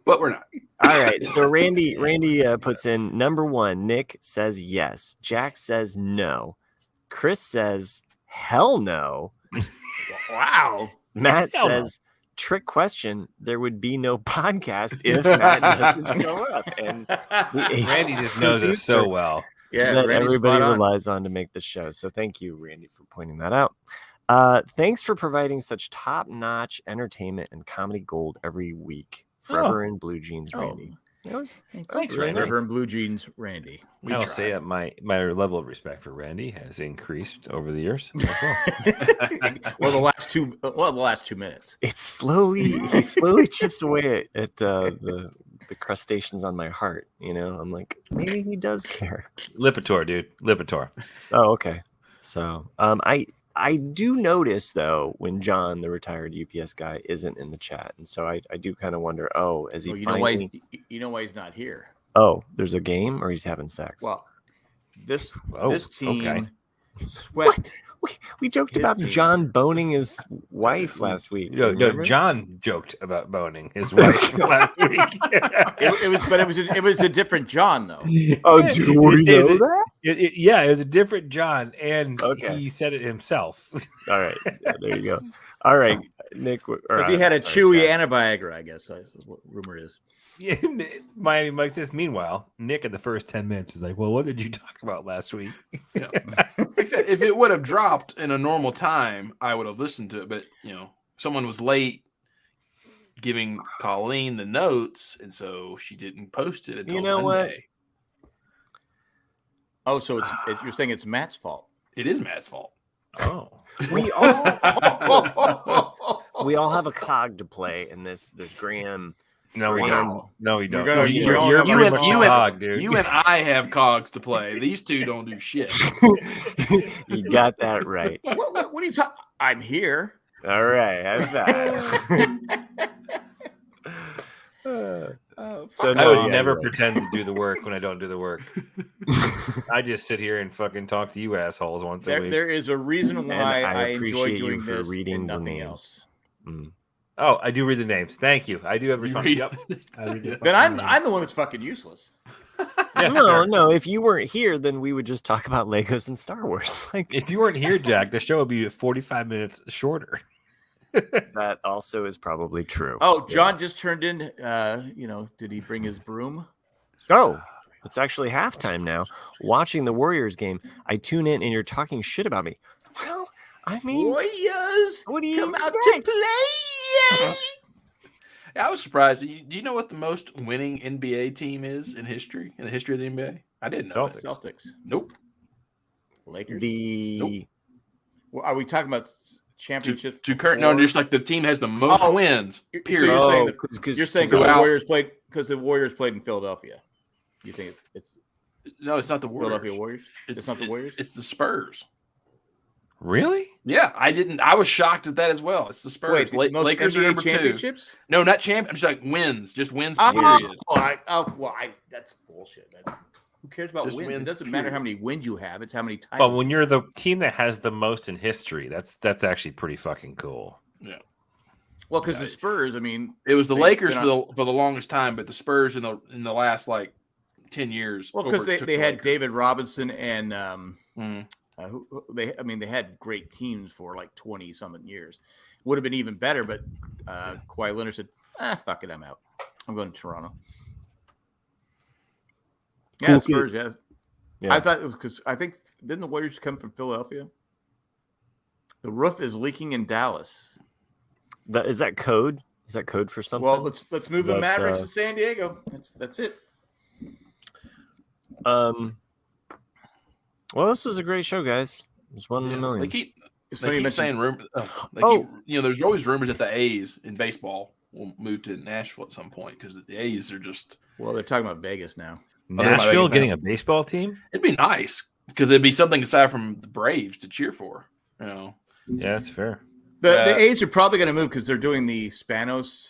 But we're not. All right. So Randy puts in number 1. Nick says yes. Jack says no. Chris says hell no. Wow. Matt says trick question. There would be no podcast if Matt doesn't show up. And Randy just knows it so well. Yeah, that everybody relies on to make the show. So thank you, Randy, for pointing that out. Thanks for providing such top-notch entertainment and comedy gold every week. Forever in blue jeans, Randy. That was Thanks, really Randy. River and Blue Jeans, Randy. I'll say that my level of respect for Randy has increased over the years. As well. the last 2 minutes. He slowly chips away at the crustaceans on my heart. You know, I'm like, maybe he does care. Lipitor, dude. Lipitor. Oh, okay. So, I do notice though when John, the retired UPS guy, isn't in the chat, and so I do kind of wonder. Oh, is he? You know why he's not here? Oh, there's a game, or he's having sex. Well, this team okay. swept. We joked His about team. John boning his wife last week. No, John joked about boning his wife last week. it was a different John though. Oh, do we know that? Yeah, it was a different John, and Okay. he said it himself. All right, there you go. All right, Nick. Because he had a Chewy and a Viagra, I guess. That's what rumor is. Yeah, Miami Mike says, meanwhile, Nick in the first 10 minutes was like, well, what did you talk about last week? Yeah. Except if it would have dropped in a normal time, I would have listened to it. But, someone was late giving Colleen the notes, and so she didn't post it until Monday. What? Oh, so you're saying it's Matt's fault? It is Matt's fault. Oh. We all have a cog to play in this Graham. No, we don't. No, we don't. You're pretty much the cog, dude. You and I have cogs to play. These two don't do shit. You got that right. What are you talking? I'm here. All right, how's that? So I would never pretend to do the work when I don't do the work. I just sit here and fucking talk to you assholes once a week. There is a reason why I enjoy appreciate doing you for this reading and the nothing names. else. Mm. Oh, I do read the names. Thank you. I do have responsibility. Yep. I read the Then fucking I'm the one that's fucking useless. Yeah, No. If you weren't here, then we would just talk about Legos and Star Wars. Like, if you weren't here, Jack, the show would be 45 minutes shorter. that also is probably true. Oh, John just turned in. Did he bring his broom? Oh, it's actually halftime now. Watching the Warriors game, I tune in and you're talking shit about me. Well, I mean, Warriors, what do you come out expect? to play? I was surprised. Do you know what the most winning NBA team is in the history of the NBA? I didn't know. Celtics. Nope. Lakers. Nope. Well, are we talking about championship? Just like the team has the most wins. Period. So you're saying because the Warriors played in Philadelphia. You think it's no, it's not the Warriors. Philadelphia Warriors. It's not the Warriors. It's the Spurs. Really? Yeah, I was shocked at that as well. It's the Spurs. Wait, most Lakers NBA are number championships? 2. No, not champ. I'm just like wins. Just wins. Period. Period. That's bullshit. Who cares about Just wins? wins, It doesn't matter how many wins you have. It's how many titles. But when you're the team that has the most in history, that's actually pretty fucking cool. Yeah. Well, because the Spurs, I mean, it was the Lakers for the longest time, but the Spurs in the last 10 years. Well, because they had David Robinson and they had great teams for 20-something years. Would have been even better, but Kawhi Leonard said, fuck it, I'm out. I'm going to Toronto. Yeah, Spurs, yeah. I thought it was because I think, didn't the Warriors come from Philadelphia? The roof is leaking in Dallas. Is that code? Is that code for something? Well, let's move the Mavericks to San Diego. That's it. Well, this was a great show, guys. It was 1 in a million. They keep saying rumors. There's always rumors that the A's in baseball will move to Nashville at some point because the A's are just. Well, they're talking about Vegas now. Nashville getting a baseball team? It'd be nice because it'd be something aside from the Braves to cheer for. Yeah, that's fair. The A's are probably going to move because they're doing the Spanos.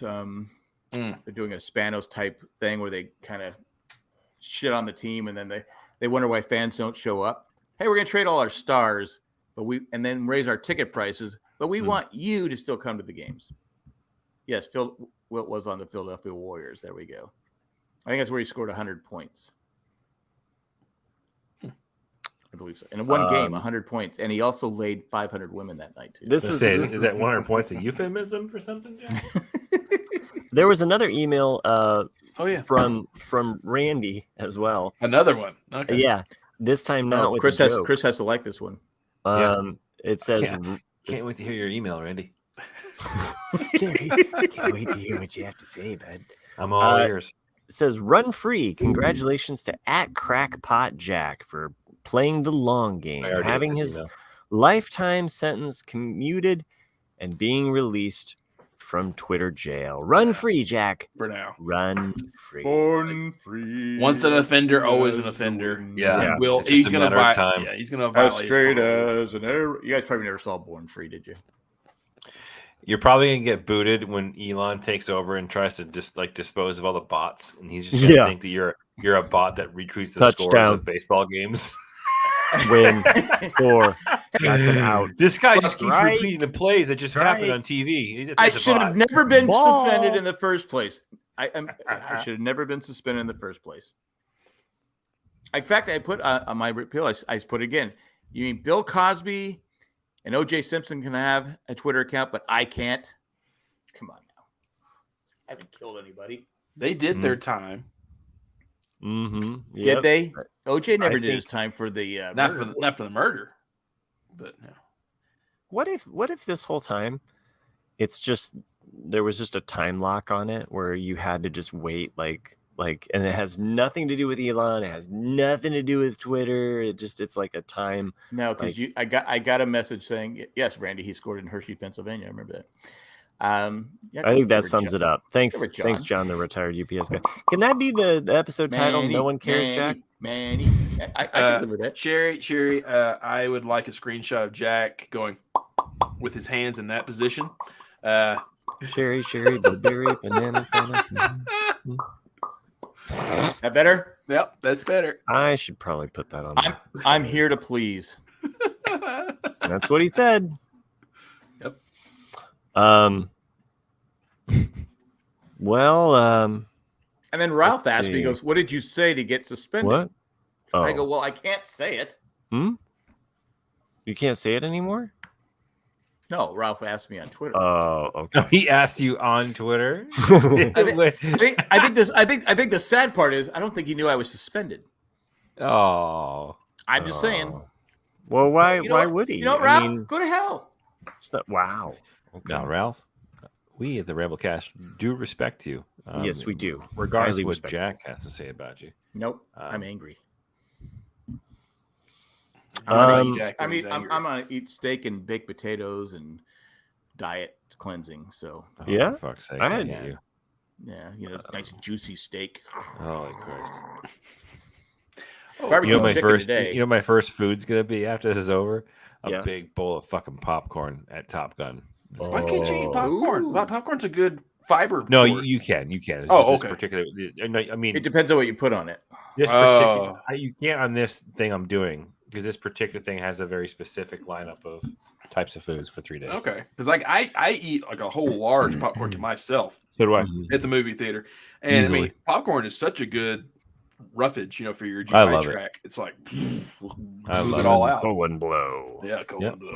They're doing a Spanos type thing where they kind of shit on the team and then they wonder why fans don't show up. Hey, we're going to trade all our stars, and then raise our ticket prices, but we want you to still come to the games. Yes, Phil Wilt was on the Philadelphia Warriors. There we go. I think that's where he scored 100 points. I believe so. In one game, 100 points. And he also laid 500 women that night, too. Is that 100 points a euphemism for something, Jack? There was another email from Randy as well. Another one. Okay. Yeah. This time not with Chris has to like this one. It says can't wait to hear your email, Randy. Can't wait to hear what you have to say, bud. I'm all ears. says run free. Congratulations to @crackpotjack for playing the long game, having his lifetime sentence commuted and being released from Twitter jail. Run free, Jack. For now. Run free. Born free. Once an offender, always an offender. Yeah. Will It's he's just a gonna matter of buy? time. Yeah, he's gonna As violate. straight as an arrow. You guys probably never saw Born Free, did you? You're probably gonna get booted when Elon takes over and tries to dispose of all the bots, and he's just gonna think that you're a bot that retweets the scores of baseball games. Win. Score. That's an out. This guy just keeps repeating the plays that just happened on TV. I should have never been suspended in the first place. I should have never been suspended in the first place. In fact, I put on my repeal, I put again. You mean Bill Cosby and O.J. Simpson can have a Twitter account, but I can't? Come on now. I haven't killed anybody. They did their time. Mm-hmm. Did they? OJ never did his time for the not for the murder. But no. What if this whole time it's just there was just a time lock on it where you had to just wait like and it has nothing to do with Elon, it has nothing to do with Twitter. It's like a time. No, because I got a message saying yes, Randy, he scored in Hershey, Pennsylvania. I remember that. I think that sums it up. Thanks, John, the retired UPS guy. Can that be the episode title? No one cares, Jack. Manny, I can live with that. Sherry, I would like a screenshot of Jack going with his hands in that position. Sherry, blueberry, banana. That better? Yep, that's better. I should probably put that on. I'm here to please. That's what he said. Yep. Well, and then Ralph asked me, he goes, "What did you say to get suspended?" What? Oh. I go, "Well, I can't say it." You can't say it anymore? No, Ralph asked me on Twitter. Oh, okay. He asked you on Twitter. I think the sad part is I don't think he knew I was suspended. Oh, I'm just saying. Well, why would he? You know, Ralph, go to hell. Wow. Okay. Now, Ralph, we at the Rebelcast do respect you. Yes, we do. Regardless of what Jack has to say about you. Nope, I'm angry. I'm gonna eat steak and baked potatoes and diet cleansing. So yeah, for fuck's sake, nice juicy steak. Holy Christ! My first food's gonna be after this is over. A big bowl of fucking popcorn at Top Gun. Why can't you eat popcorn? Popcorn's a good fiber. No, you can. It's okay. Particular. I mean, it depends on what you put on it. This particular, you can't on this thing I'm doing because this particular thing has a very specific lineup of types of foods for 3 days. Okay, because I eat like a whole large popcorn to myself. So do I at the movie theater, and Easily. I mean popcorn is such a good roughage, for your GI I love tract. It's like I love it all out. Go and blow. Yeah, go and blow.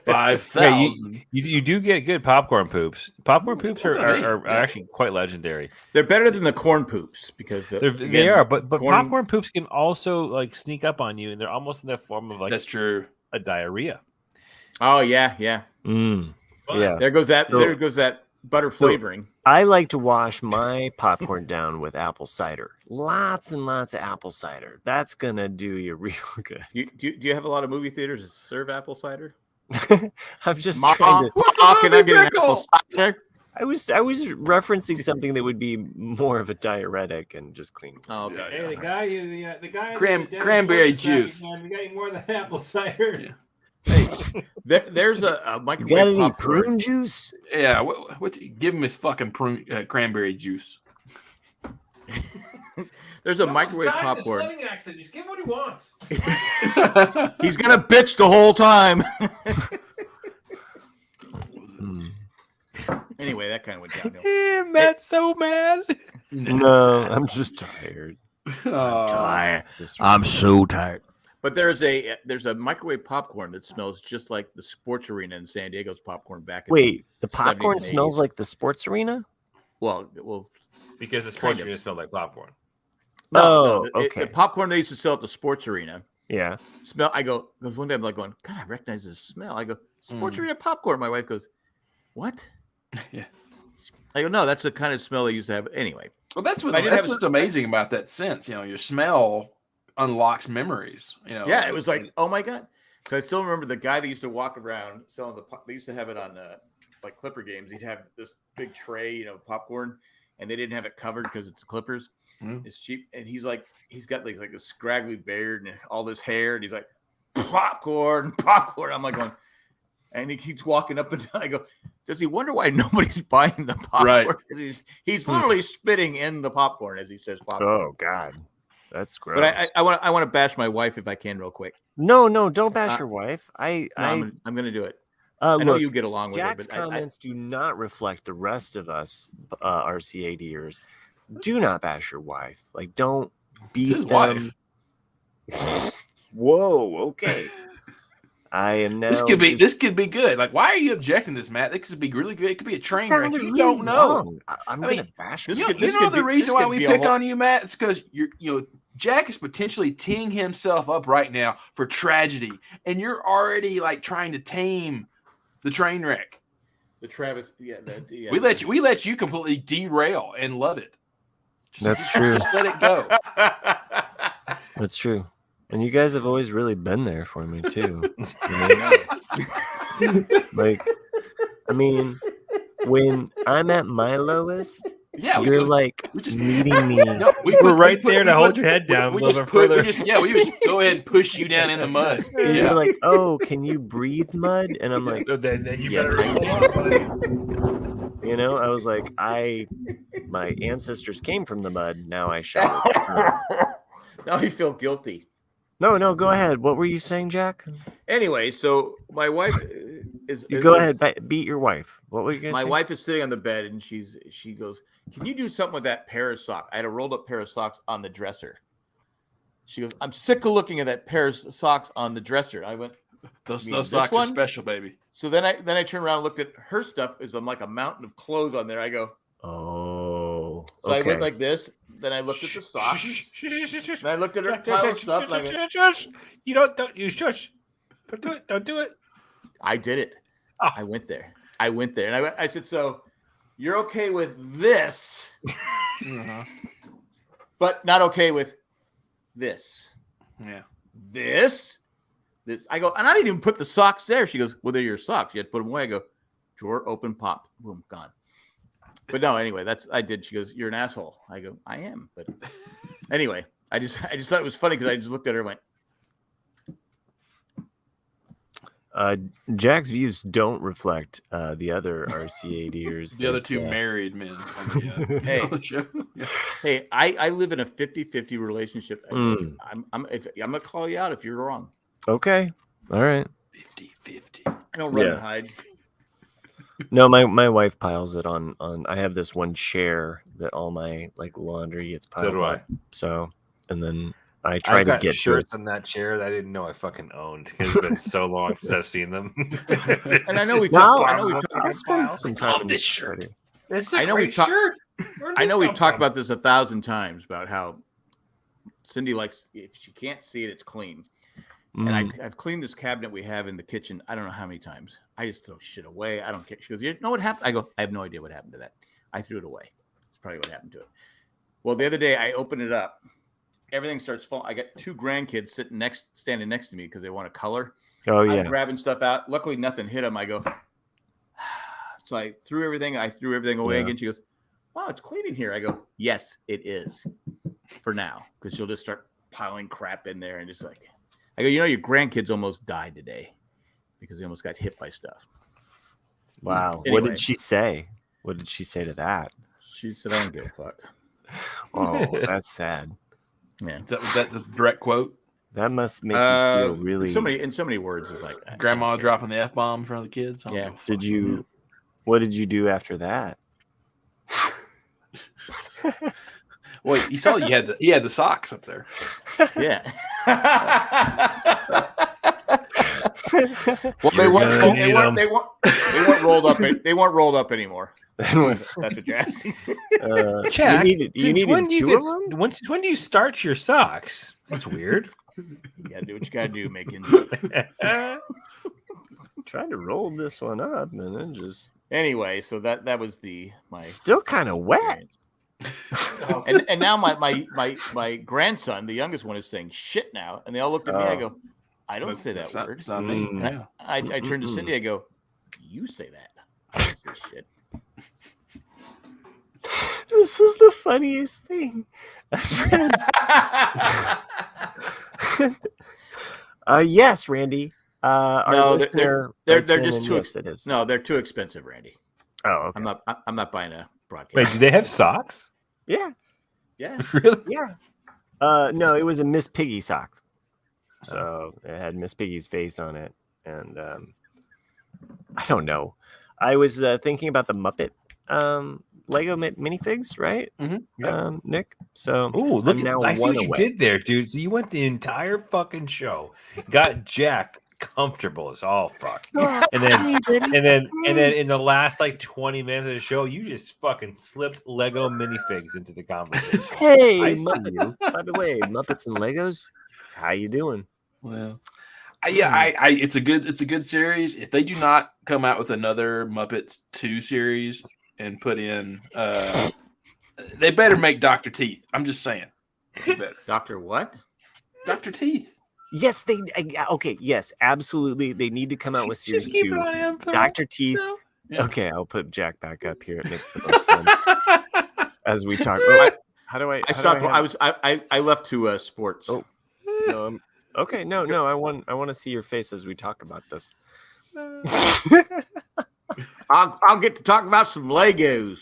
5,000. You do get good popcorn poops. Popcorn poops are actually quite legendary. They're better than the corn poops because they are, but popcorn poops can also like sneak up on you, and they're almost in the form of like that's true a diarrhea. Oh yeah. Yeah. There goes that butter flavoring. I like to wash my popcorn down with apple cider. Lots and lots of apple cider. That's gonna do you real good. Do you have a lot of movie theaters that serve apple cider? I'm just trying to. Can I get an apple cider? I was referencing something that would be more of a diuretic and just clean. Oh, okay. Hey, the guy. Cranberry juice. We got more than apple cider. Yeah. Hey, there's a microwave Got any popcorn. prune juice? Yeah, give him his fucking cranberry juice. There's a microwave popcorn. Accent. Just give him what he wants. He's gonna bitch the whole time. Anyway, that kind of went downhill. Matt's so mad. No, I'm just tired. I'm so tired. But there's a microwave popcorn that smells just like the sports arena in San Diego's popcorn back. Wait, the popcorn smells like the sports arena? Well, because the sports arena smelled like popcorn. Okay. The popcorn they used to sell at the sports arena. Yeah. Because one day I'm like going, God, I recognize this smell. I go, sports arena popcorn. My wife goes, what? Yeah. I go, no, that's the kind of smell they used to have. Anyway, Well, that's what's amazing about that sense. You know, your smell unlocks memories. You know, yeah, it was like, oh my god. So I still remember the guy that used to walk around selling they used to have it on like Clipper games. He'd have this big tray, popcorn, and they didn't have it covered because it's Clippers. It's cheap, and he's got like a scraggly beard and all this hair, and he's like popcorn. I'm like going, and he keeps walking up and down. I go, does he wonder why nobody's buying the popcorn? Right. He's literally spitting in the popcorn as he says popcorn. Oh God. That's gross. But I want to bash my wife if I can real quick. No, don't bash your wife. I'm going to do it. I know you get along with Jack's it, but comments do not reflect the rest of us RCADers. Do not bash your wife. Like, don't beat them. Wife. Whoa, okay. I am now. This could be good. Like, why are you objecting to this, Matt? This could be really good. It could be a train wreck. You don't know. I'm gonna bash this. The reason why we pick on you, Matt, is because Jack is potentially teeing himself up right now for tragedy, and you're already like trying to tame the train wreck. The Travis, We let you completely derail and love it. That's true. Just let it go. That's true. And you guys have always really been there for me too. When I'm at my lowest, you're like meeting me. No, we're right there to hold your head down a little bit further. We just go ahead and push you down in the mud. You're like, oh, can you breathe mud? And I'm like, then you yes, better. I was like, my ancestors came from the mud. Now I shower. Now you feel guilty. No, go ahead. What were you saying, Jack? Anyway, so my wife is. Go ahead, beat your wife. What were you going to say? My wife is sitting on the bed and she goes, "Can you do something with that pair of socks?" I had a rolled up pair of socks on the dresser. She goes, "I'm sick of looking at that pair of socks on the dresser." I went, "Those socks are special, baby." So then I turned around and looked at her stuff. Is like a mountain of clothes on there. I go, "Oh." So I went like this. Then I looked at the socks. And I looked at her pile of stuff. You shush. Don't do it. I did it. Oh. I went there. And I said, so you're okay with this, but not okay with this. Yeah. This. I go, and I didn't even put the socks there. She goes, well, they're your socks. You had to put them away. I go, drawer, open, pop. Boom, gone. But no, anyway, I did. She goes, you're an asshole. I go, I am. But anyway, I just thought it was funny because I just looked at her and went. Jack's views don't reflect the other RCADers. The other two married men. Hey, I live in a 50-50 relationship. I'm going to call you out if you're wrong. Okay. All right. 50-50. I don't run and hide. No, my wife piles it on. I have this one chair that all my laundry gets piled. So do I. So, and then I try to get shirts on that chair that I didn't know I fucking owned because it's been so long since I've seen them. And I know we talked. I'll spend some time on this shirt. I know we've talked about this 1,000 times about how Cindy likes, if she can't see it, it's clean. And I've cleaned this cabinet we have in the kitchen. I don't know how many times. I just throw shit away. I don't care. She goes, you know what happened? I go, I have no idea what happened to that. I threw it away. That's probably what happened to it. Well, the other day I opened it up. Everything starts falling. I got 2 grandkids standing next to me because they want to color. Oh, yeah. I'm grabbing stuff out. Luckily, nothing hit them. I go, so I threw everything away again. She goes, wow, it's clean in here. I go, yes, it is for now. Because she'll just start piling crap in there and just like, I go, your grandkids almost died today because they almost got hit by stuff. Wow. Anyway, what did she say? What did she say to that? She said, I don't give a fuck. Oh, that's sad. Yeah. Was that the direct quote? That must make you feel really... In so many words, it's like... Grandma dropping the F-bomb in front of the kids? Yeah. What did you do after that? Well, you saw he had the socks up there. Yeah. Well, they weren't rolled up. They weren't rolled up anymore. That's a Jack. Jack, when do you start your socks? That's weird. You gotta do what you gotta do, Macon. Trying to roll this one up, and then just anyway. So that was my still kind of wet. And now my grandson, the youngest one, is saying shit now, and they all looked at me. I go, I don't say that word. It's not me. And I turned to Cindy. I go, you say that. I don't say shit. This is the funniest thing. Yes, Randy. No, they're just too. Yes, no, they're too expensive, Randy. Oh, okay. I'm not buying a broadcast. Wait, do they have socks? Yeah. Really? Yeah. No, it was a Miss Piggy sock. So it had Miss Piggy's face on it, and I don't know. I was thinking about the Muppet Lego minifigs, right? Mm-hmm. Yep. Nick. So, look! I see what you did there, dude. So you went the entire fucking show, got Jack comfortable as all fuck, and then in the last like 20 minutes of the show, you just fucking slipped Lego minifigs into the conversation. Hey, I see you. By the way, Muppets and Legos, how you doing? Well, it's a good series. If they do not come out with another Muppets 2 series and put in, they better make Dr. Teeth. I'm just saying. Dr. what? Dr. Teeth. Yes, okay. Yes, absolutely. They need to come out with series 2. Dr. Teeth. No. Yeah. Okay, I'll put Jack back up here. It makes the most sense as we talk. How do I? I stopped. I left to sports. Oh, no. Okay, no. I want to see your face as we talk about this. I'll get to talk about some Legos.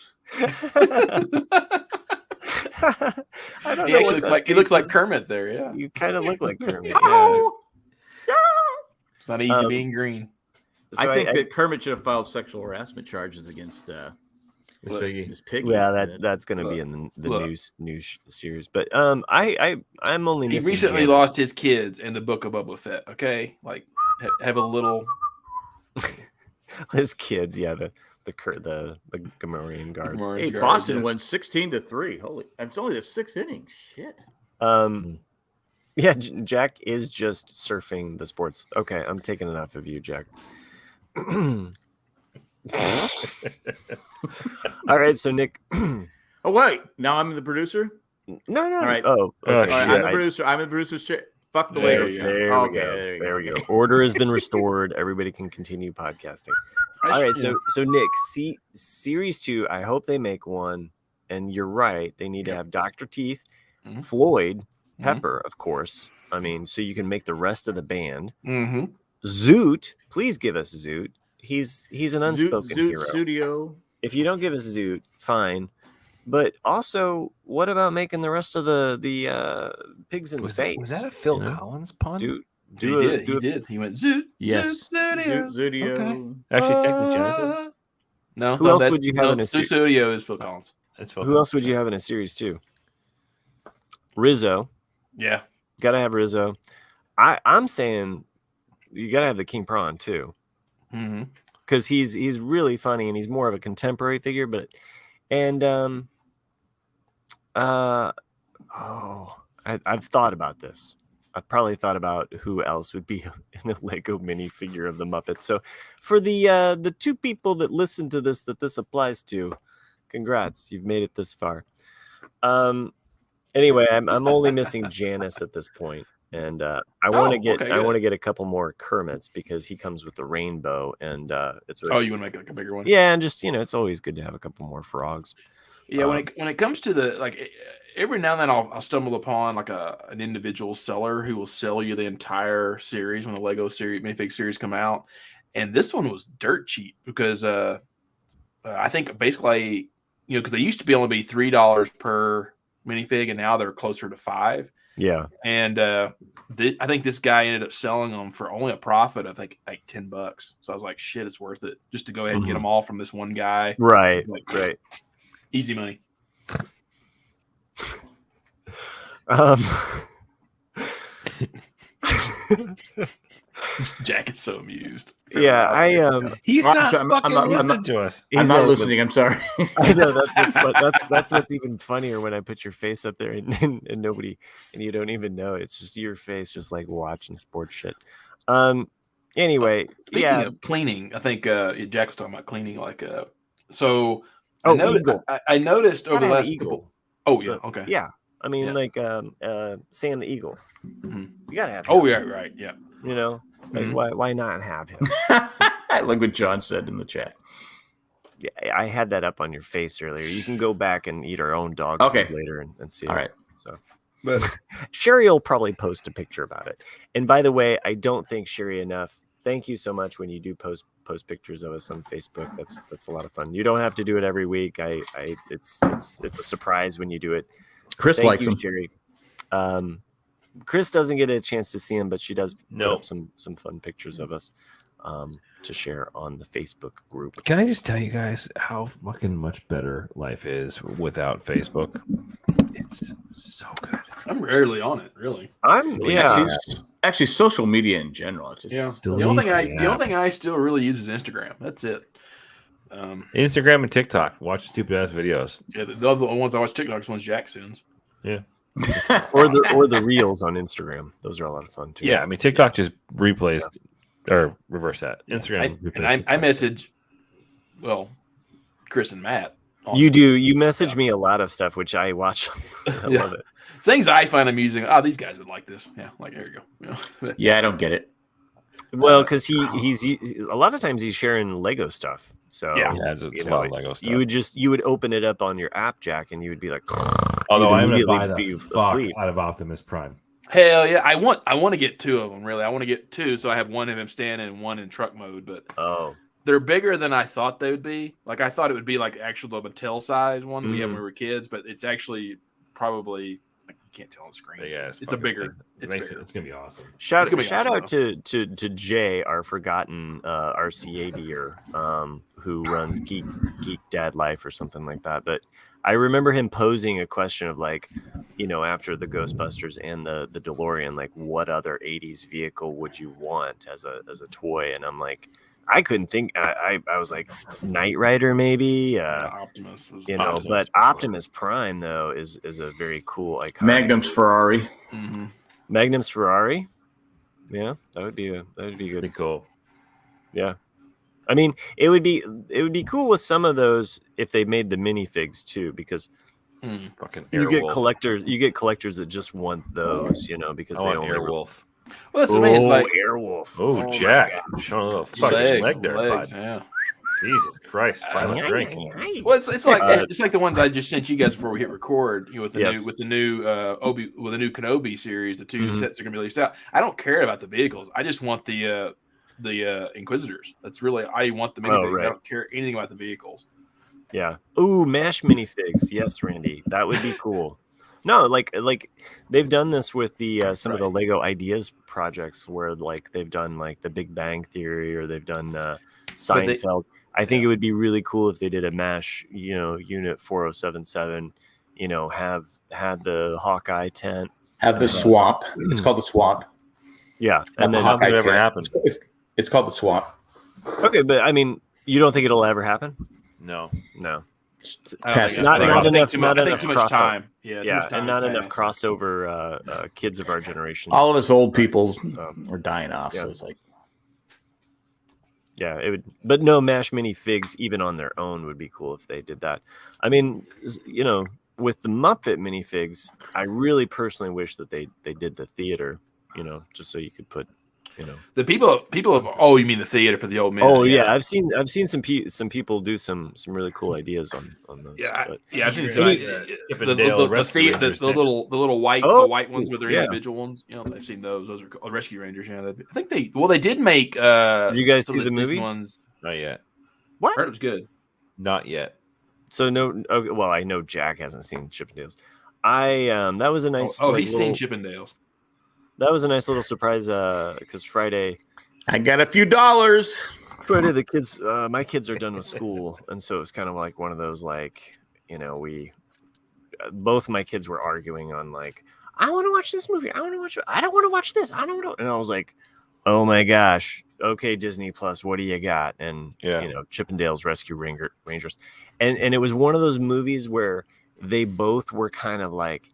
I don't he know. He looks like Kermit there. Yeah, you kind of look like Kermit. It's not easy being green. So I think that Kermit should have filed sexual harassment charges against Miss Piggy. Yeah, that's going to be in the new series. But I'm only. He recently lost his kids in the Book of Boba Fett. Okay, like have a little. His kids, yeah, the Gamorrean guards. Hey, Boston won 16-3. Holy, it's only the 6th inning. Shit. Yeah, Jack is just surfing the sports. Okay, I'm taking enough of you, Jack. All right, so Nick. Oh wait, now I'm the producer. No. All right. Oh, okay. All right, I'm the producer. I'm the producer. Fuck the Lego. There we go. Order has been restored. Everybody can continue podcasting. All right, so Nick, series 2. I hope they make one. And you're right. They need to have Dr. Teeth, Floyd, Pepper, of course. I mean, so you can make the rest of the band. Mm-hmm. Zoot, please give us Zoot. He's an unspoken hero. Studio. If you don't give us Zoot, fine. But also, what about making the rest of the pigs in space? Was that a Phil Collins pun? He did. He went Zoot. Yes. Zoot Studio. Okay. Actually, technically Genesis. No. Who else would you have in a series? Studio is Phil Collins. Who else would you have in a series too? Rizzo. Yeah. Gotta have Rizzo. I'm saying you gotta have the King Prawn too. Mm-hmm. Because he's really funny and he's more of a contemporary figure, I've thought about this. I've probably thought about who else would be in a Lego minifigure of the Muppets. So for the 2 people that listen to this that this applies to, congrats, you've made it this far. Anyway, I'm only missing Janice at this point. And I want to get a couple more Kermits because he comes with the rainbow, and it's. You want to make like a bigger one? Yeah, and just it's always good to have a couple more frogs. Yeah, when it comes to the every now and then I'll stumble upon like an individual seller who will sell you the entire series when the Lego series minifig series come out, and this one was dirt cheap because I think basically because they used to only be $3 per minifig, and now they're closer to $5. Yeah, and I think this guy ended up selling them for only a profit of like $10. So I was like, shit, it's worth it just to go ahead and get them all from this one guy. Right, right. Easy money. Jack is so amused. Yeah, he's not listening to us. I'm not listening. I'm sorry. I know that's what's even funnier when I put your face up there and nobody and you don't even know. It's just your face, just like watching sports shit. Anyway, speaking of cleaning, I think Jack was talking about cleaning. So Oh, Eagle. I noticed over the last Eagle. couple. Oh yeah, okay. Yeah, I mean, like Sam the Eagle. Mm-hmm. You gotta have him. Oh yeah, right. Yeah. You know, like why not have him? Like what John said in the chat. Yeah, I had that up on your face earlier. You can go back and eat our own dog food later and see. All right. So, but Sherry will probably post a picture about it. And by the way, I don't thank Sherry enough. Thank you so much when you do post pictures of us on Facebook. That's a lot of fun. You don't have to do it every week. It's a surprise when you do it. Chris likes them. Sherry. Chris doesn't get a chance to see him, but she does put up some fun pictures of us to share on the Facebook group. Can I just tell you guys how fucking much better life is without Facebook? It's so good. I'm rarely on it, really. Actually, social media in general. It's just the only thing I still really use is Instagram. That's it. Instagram and TikTok. Watch stupid ass videos. Yeah, the other ones I watch TikTok ones Jack sends. Yeah. or the reels on Instagram. Those are a lot of fun too. Yeah, I mean TikTok just replaced or reverse that. Instagram. I message Chris and Matt. You do. You message me a lot of stuff, which I watch. I love it. Things I find amusing. Oh, these guys would like this. Yeah, like there you go. Yeah, I don't get it. Well, because he's a lot of times he's sharing Lego stuff. So it's a lot of Lego stuff. You would open it up on your app, Jack, and you would be like, although I'm gonna buy the fuck out of Optimus Prime. Hell yeah, I want to get two of them. Really, I want to get two, so I have one of them standing and one in truck mode. But they're bigger than I thought they would be. Like I thought it would be like actual Mattel size one we had when we were kids, but it's actually probably. You can't tell on the screen. Yeah, it's a bigger. It's gonna be awesome. Shout out to Jay, our forgotten RCADer, who runs Geek Dad Life or something like that. But I remember him posing a question of like, after the Ghostbusters and the DeLorean, like what other '80s vehicle would you want as a toy? And I'm like, I couldn't think. I was like Knight Rider maybe. Optimus was, but Optimus Prime though is a very cool icon. Magnum's Ferrari. Mm-hmm. Magnum's Ferrari. Yeah, that would be good. Pretty cool. Yeah, I mean it would be cool with some of those if they made the minifigs too, because fucking you get collectors that just want those, because they only Airwolf. Well, that's it's like Airwolf. Oh, Jack, showing a little fucking leg there, bud. Yeah. Jesus Christ! Drink. Well, it's like the ones I just sent you guys before we hit record. With the new Kenobi series, the two sets are going to be released out. I don't care about the vehicles. I just want the Inquisitors. That's really I want the minifigs. Right. I don't care anything about the vehicles. Yeah. Ooh, MASH minifigs. Yes, Randy, that would be cool. No, like they've done this with the some of the Lego Ideas projects where like they've done like the Big Bang Theory or they've done Seinfeld. I think it would be really cool if they did a MASH, Unit 4077, had the Hawkeye tent, have the swamp. It's called the swamp. Yeah, and then Hawkeye ever happened. It's called the swamp. Okay, but I mean, you don't think it'll ever happen? No. Not enough time. And not enough crossover kids of our generation. All of us old people are dying off, so it's like, it would. But no, MASH minifigs, even on their own, would be cool if they did that. I mean, with the Muppet minifigs, I really personally wish that they did the theater, just so you could put. The people have. Oh, you mean the theater for the old man? Oh yeah, I've seen some people do some really cool ideas on those. I've seen some. The little white ones with their individual ones. I've seen those. Those are Rescue Rangers. I think they did make. Did you guys see the movie? Ones. Not yet. What? I heard it was good. Not yet. So no. Okay, well, I know Jack hasn't seen Chippendales. That was a nice. He's seen Chippendales. That was a nice little surprise because Friday I got a few dollars. Friday the kids my kids are done with school, and so it's kind of like one of those both my kids were arguing on like, I want to watch this movie, I don't want to watch this, I don't know, and I was like, oh my gosh, okay, Disney Plus, what do you got? And Chippendales Rescue Rangers, and it was one of those movies where they both were kind of like,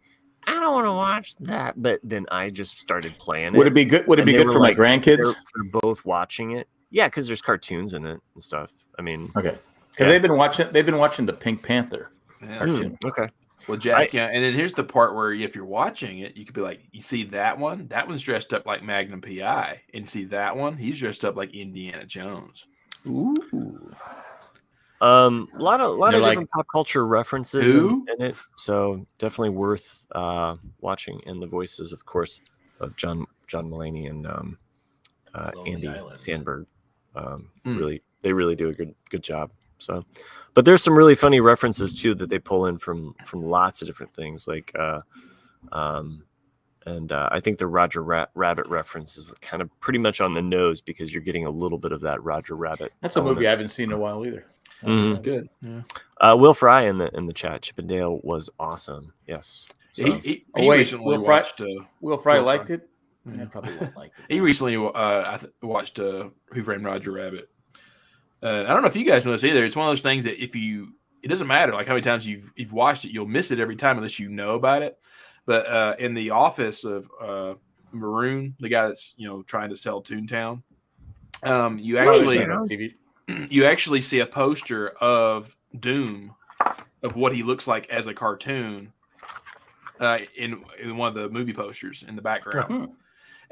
I don't want to watch that, but then I just started playing it. Would it be good? Would it be good for my grandkids? They're both watching it. Yeah, because there's cartoons in it and stuff. I mean, okay. they've been watching the Pink Panther cartoon. Okay. Well, Jack, and then here's the part where if you're watching it, you could be like, you see that one? That one's dressed up like Magnum PI. And see that one? He's dressed up like Indiana Jones. Ooh. A lot of different pop culture references in it, so definitely worth watching. And the voices, of course, of John Mulaney and Andy Samberg. They really do a good job. So, but there's some really funny references too that they pull in from lots of different things. Like, I think the Roger Rabbit reference is kind of pretty much on the nose because you're getting a little bit of that Roger Rabbit. That's a movie I haven't seen in a while either. It's good. Yeah. Will Fry in the chat. Chippendale was awesome. Yes. So. He recently watched. Will Fry liked it. I probably won't like it. He recently watched Who Framed Roger Rabbit. I don't know if you guys know this either. It's one of those things that it doesn't matter like how many times you've watched it, you'll miss it every time unless you know about it. But in the office of Maroon, the guy that's trying to sell Toontown, you actually see a poster of Doom, of what he looks like as a cartoon, in one of the movie posters in the background.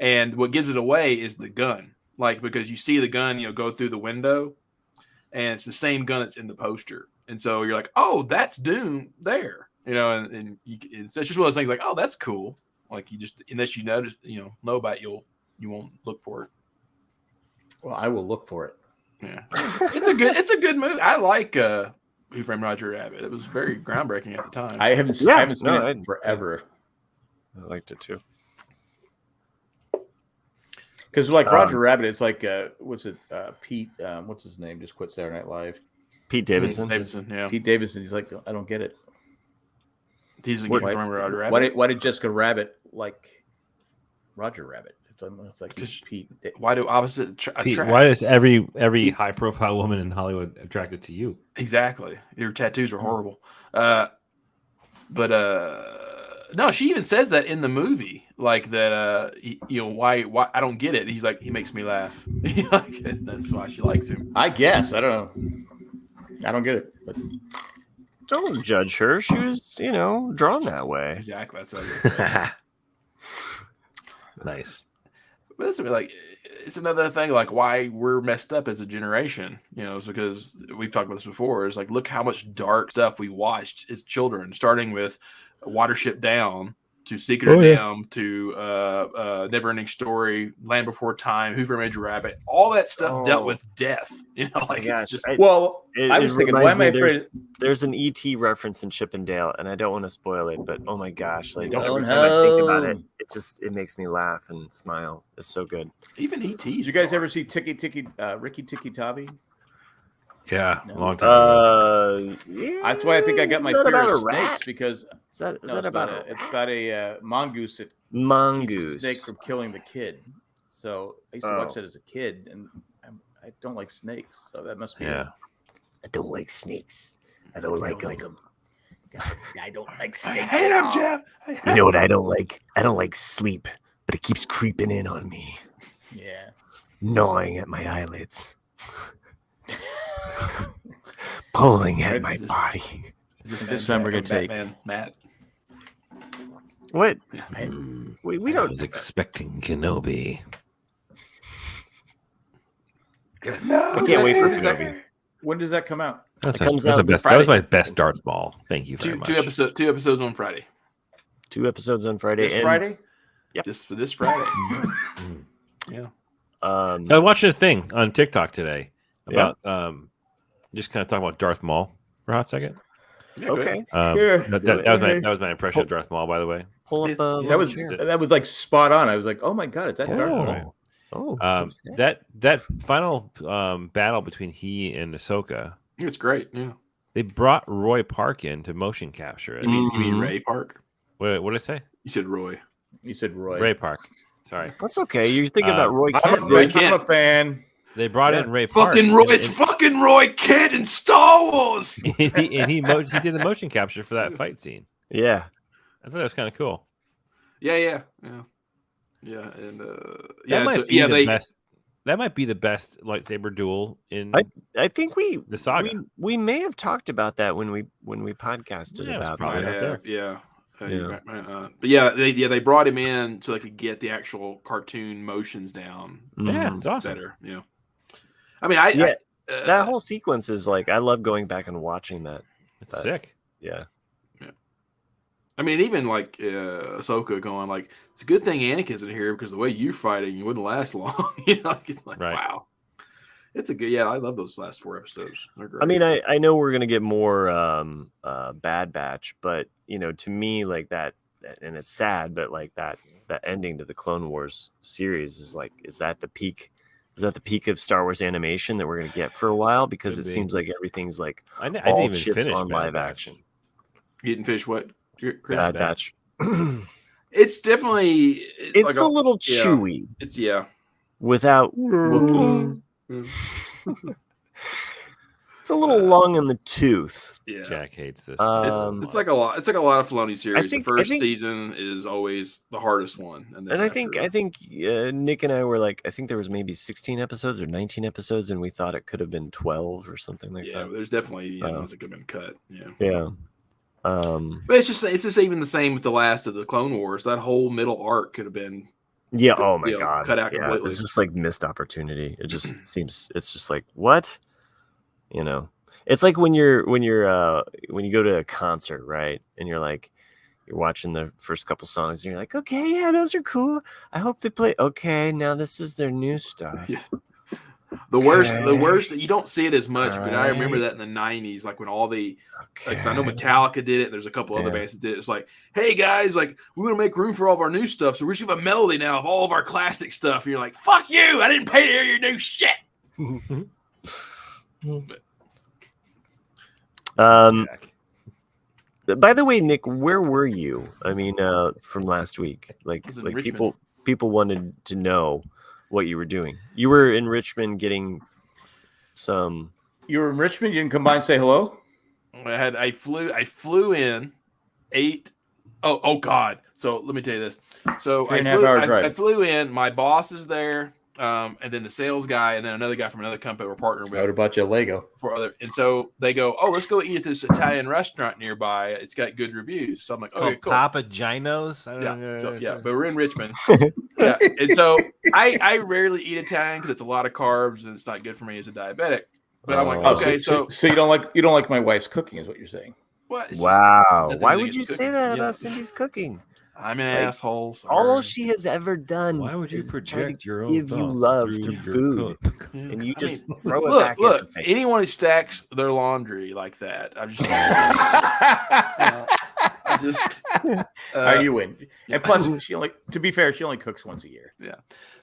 And what gives it away is the gun, because you see the gun go through the window, and it's the same gun that's in the poster, and so you're like, oh, that's Doom there, it's just one of those things like, oh, that's cool. Like, you just, unless you notice, know about it, you won't look for it. Well, I will look for it. Yeah, it's a good movie. I like Who Framed Roger Rabbit. It was very groundbreaking at the time. I haven't seen it in forever. I liked it too. Because Roger Rabbit, it's like Pete? What's his name? Just quit Saturday Night Live. Pete Davidson. Pete Davidson. He's like, I don't get it. He's a good remember Roger Rabbit. Why did Jessica Rabbit like Roger Rabbit? It's like Pete. Why do opposites attract? Why is every high profile woman in Hollywood attracted to you? Exactly. Your tattoos are horrible. No, she even says that in the movie, like that. Why I don't get it. He's like, he makes me laugh. That's why she likes him. I guess I don't know. I don't get it. But don't judge her. She was, drawn that way. Exactly. That's Nice. But it's another thing, like why we're messed up as a generation, it's because we've talked about this before. Is like, look how much dark stuff we watched as children, starting with Watership Down to Secret of Them to Neverending Story, Land Before Time, Who Framed Roger Rabbit. All that stuff dealt with death. It's just. I was thinking, why am I afraid? There's an ET reference in Chippendale, and I don't want to spoil it, but oh my gosh, every time I think about it, it makes me laugh and smile. It's so good. Even ET. Did you guys ever see Ricky Tikki Tavi? Yeah, a long time ago. Yeah, that's why I think I got my fear of snakes, because it's about a mongoose that keeps the snake from killing the kid. So I used to watch that as a kid, and I don't like snakes, so that must be. Yeah, I don't like snakes. I don't like them. I don't like snakes. I hate him, Jeff. You know what I don't like? I don't like sleep, but it keeps creeping in on me. Yeah, gnawing at my eyelids. Pulling at my body. Is this time we're going to take Matt? What? We don't. I was expecting Kenobi. I can't wait for Kenobi. When does that come out? That was my best Darth Maul. Thank you very much. Two episodes on Friday. 2 episodes on Friday. Friday? Yeah. This Friday. Yeah. I was watching a thing on TikTok today about just kind of talking about Darth Maul for a hot second. Yeah, okay. That was my impression of Darth Maul, by the way. Pull up. That was like spot on. I was like, oh my god, is that Darth Maul? That final battle between he and Ahsoka. It's great. Yeah. They brought Roy Park in to motion capture it. You mean Ray Park? What did I say? You said Roy. You said Roy. Ray Park. Sorry. That's okay. You're thinking about Roy Kent. I'm a fan. They brought in Ray Park. It's fucking Roy Kent in Star Wars. and he did the motion capture for that fight scene. Yeah. I thought that was kind of cool. Yeah, and That might be the best that might be the best lightsaber duel in. I think the saga. We may have talked about that when we podcasted about probably that. out there. Yeah. Yeah. But they brought him in so they could get the actual cartoon motions down. Yeah, it's awesome. Better. Yeah. I mean, that whole sequence is like, I love going back and watching that. It's sick. Yeah. I mean, even like Ahsoka going like, it's a good thing Anakin's in here because the way you're fighting, you wouldn't last long. It's like, wow. It's a good. Yeah, I love those last 4 episodes. They're great. I mean, I know we're gonna get more Bad Batch, but to me, like that, and it's sad, but like that ending to the Clone Wars series is that the peak? Is that the peak of Star Wars animation that we're gonna get for a while? Because seems like everything's like I didn't all even chips finish on Bad live Batch. action. You didn't finish what? Bad Batch. It's definitely it's like a little chewy. It's without Wookiees. It's a little long in the tooth. Yeah, Jack hates this. It's like a lot. It's like a lot of Filoni series. think- the first I think- season is always the hardest one, And I think Nick and I were like, I think there was maybe 16 episodes or 19 episodes, and we thought it could have been 12 or something like yeah, that. there's definitely ones that could have been cut. Yeah, Yeah. but it's just even the same with the last of the Clone Wars. That whole middle arc could have been Yeah. Oh my god. cut out Yeah, completely. it's just like missed opportunity. It just seems. It's just like what, It's like when you go to a concert, right? And you're watching the first couple songs, and you're like, okay, yeah, those are cool. I hope they play. Okay, now this is their new stuff. Yeah. The worst. You don't see it as much, but I remember that in the '90s, like when all the, like, I know Metallica did it. There's a couple other bands that did it. It's like, hey guys, like we want to make room for all of our new stuff, so we should have a melody now of all of our classic stuff. And you're like, fuck you! I didn't pay to hear your new shit. By the way, Nick, where were you? I mean, from last week, like people wanted to know what you were doing. You were in Richmond getting some. You were in Richmond. You didn't come by and say hello. I flew in 8. Oh God. So let me tell you this. So 3.5 hour drive. I flew in. My boss is there. And then the sales guy, and then another guy from another company we're partnering with. I would have bought you a Lego. And so they go, oh, let's go eat at this Italian restaurant nearby. It's got good reviews. So I'm like, okay, cool. Papa Ginos. But we're in Richmond. Yeah, and so I rarely eat Italian because it's a lot of carbs and it's not good for me as a diabetic. But I'm like, okay, so you don't like my wife's cooking, is what you're saying? What? Wow. Why would you say that about Cindy's cooking? I'm an asshole. Sorry. All she has ever done. Why would you project your own give you love through food, and you just throw it back? Look, anyone who stacks their laundry like that, I'm just. You win. And plus, to be fair, she only cooks once a year. Yeah.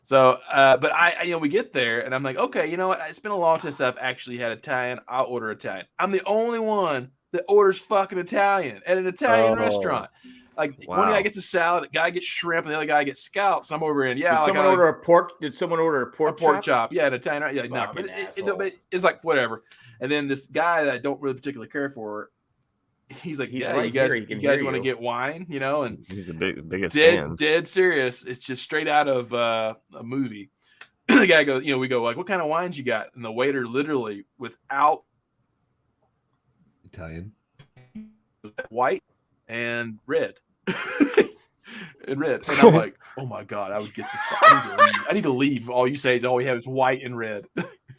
So, but we get there, and I'm like, okay, you know what? It's been a long time since I've actually had Italian. I'll order Italian. I'm the only one that orders fucking Italian at an Italian restaurant. Like one guy gets a salad, the guy gets shrimp, and the other guy gets scallops. I'm over in. Yeah. Did someone order a pork? Did someone order a pork chop? Yeah, an Italian. Yeah, no, but it's like whatever. And then this guy that I don't really particularly care for, he's like, yeah, right, you guys want to get wine, and he's a biggest fan. Dead serious. It's just straight out of a movie. The guy goes, we go like, what kind of wines you got? And the waiter literally without Italian, white and red. And I'm like, oh my god, I would get I need to leave. All you say is all we have is white and red.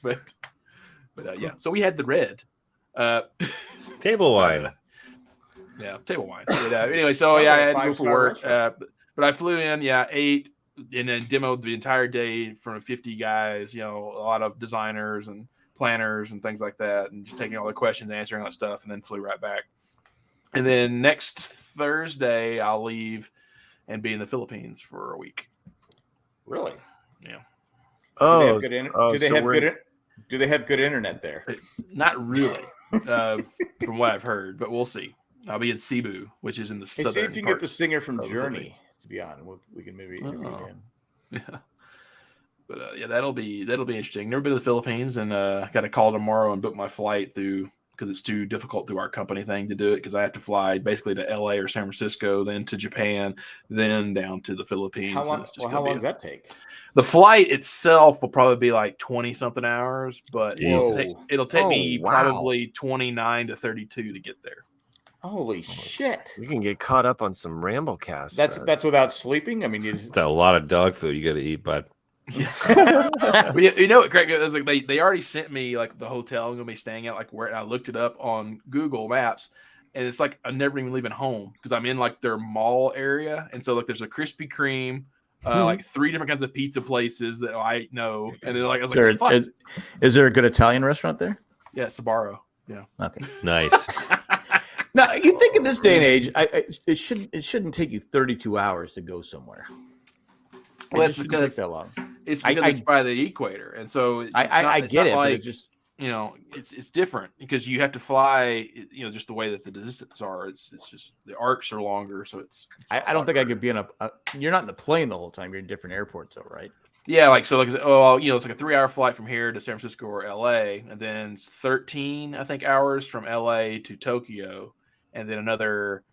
but yeah, so we had the red table wine. Table wine. Anyway, so I had to go for work. But I flew in, ate, and then demoed the entire day in front of 50 guys. A lot of designers and planners and things like that, and just taking all the questions, answering all that stuff, and then flew right back. And then next Thursday, I'll leave and be in the Philippines for a week. Really? Yeah. Oh, do they have good internet there? Not really, from what I've heard, but we'll see. I'll be in Cebu, which is in the southern. See if you can get the singer from Journey to be on. We can maybe interview him. Yeah. But that'll be interesting. Never been to the Philippines, and I got to call tomorrow and book my flight through because it's too difficult through our company thing to do it because I have to fly basically to LA or San Francisco, then to Japan, then down to the Philippines. How long does that take? The flight itself will probably be like 20 something hours, but it'll take me probably 29 to 32 to get there. Holy shit! We can get caught up on some Ramblecast. That's without sleeping. I mean, it's a lot of dog food you got to eat, bud. You know what, Craig? It was like they already sent me like the hotel I'm gonna be staying at, like where, and I looked it up on Google Maps, and it's like I'm never even leaving home because I'm in like their mall area, and so like there's a Krispy Kreme, like 3 different kinds of pizza places that I know, and then like I was like, fuck. Is there a good Italian restaurant there? Yeah, Sbarro. Yeah. Okay. Nice. Now you think in this day and age, it shouldn't take you 32 hours to go somewhere. Well, that's because take that long. It's because it's by the equator, and so I get it, like, but it just it's different because you have to fly. Just the way that the distances are, it's just the arcs are longer, so it's I don't think I could be in a. You're not in the plane the whole time. You're in different airports, though, right? Yeah, it's like a 3-hour flight from here to San Francisco or LA, and then it's 13 hours from LA to Tokyo, and then another.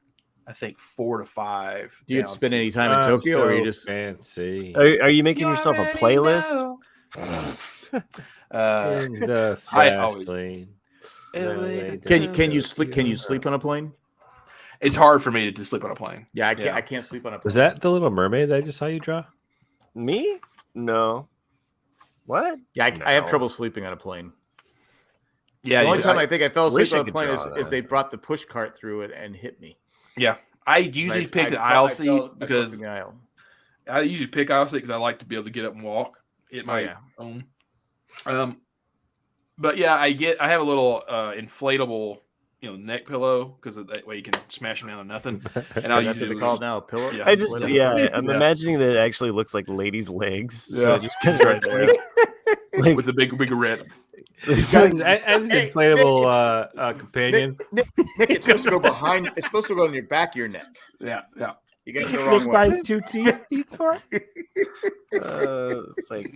I think 4 to 5. Do you spend any time in Tokyo, or are you just fancy? Are you making yourself a playlist? In the fast lane. Can you sleep? Can you sleep on a plane? It's hard for me to sleep on a plane. Yeah, I can't. Yeah. I can't sleep on a plane. Was that the Little Mermaid that I just saw you draw? Me? No. What? Yeah, I have trouble sleeping on a plane. Yeah, the only time I think I fell asleep on a plane is they brought the push cart through it and hit me. Yeah, I usually pick the aisle seat because I usually pick aisle seat because I like to be able to get up and walk. Own. But yeah, I have a little inflatable, neck pillow because that way you can smash them down to nothing. And I'll that's what they call it now, a pillow. Yeah, I'm imagining that it actually looks like ladies' legs. Yeah. So just kind of like with a big red. As inflatable companion. Nick, it's supposed to go behind. It's supposed to go on your back of your neck. Yeah. You got it the wrong way. Nick buys 2 teeth for it. It's like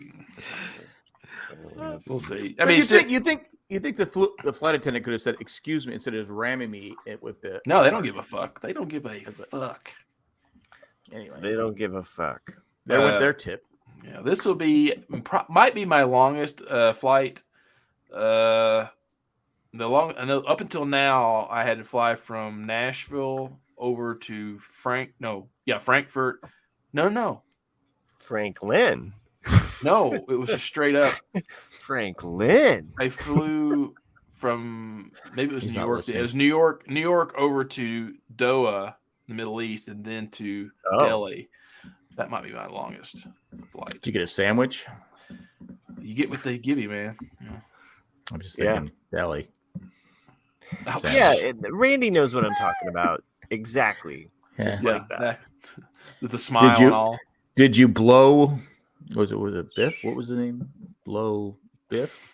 we'll see. I mean, you think the flight attendant could have said, "Excuse me," instead of just ramming me with the. No, they don't give a fuck. They don't give a fuck. Anyway, they don't give a fuck. They went their tip. Yeah, this will might be my longest flight. Up until now, I had to fly from Nashville over to Frankfurt. No, Franklin. No, it was just straight up Franklin. I flew from maybe it was New York. It was New York over to Doha, the Middle East, and then to Delhi. That might be my longest flight. Did you get a sandwich? You get what they give you, man. Yeah. I'm just thinking Delhi. Yeah, Randy knows what I'm talking about. Exactly. Just like that. With a smile and all. Did you blow? Was it Biff? What was the name? Blow Biff?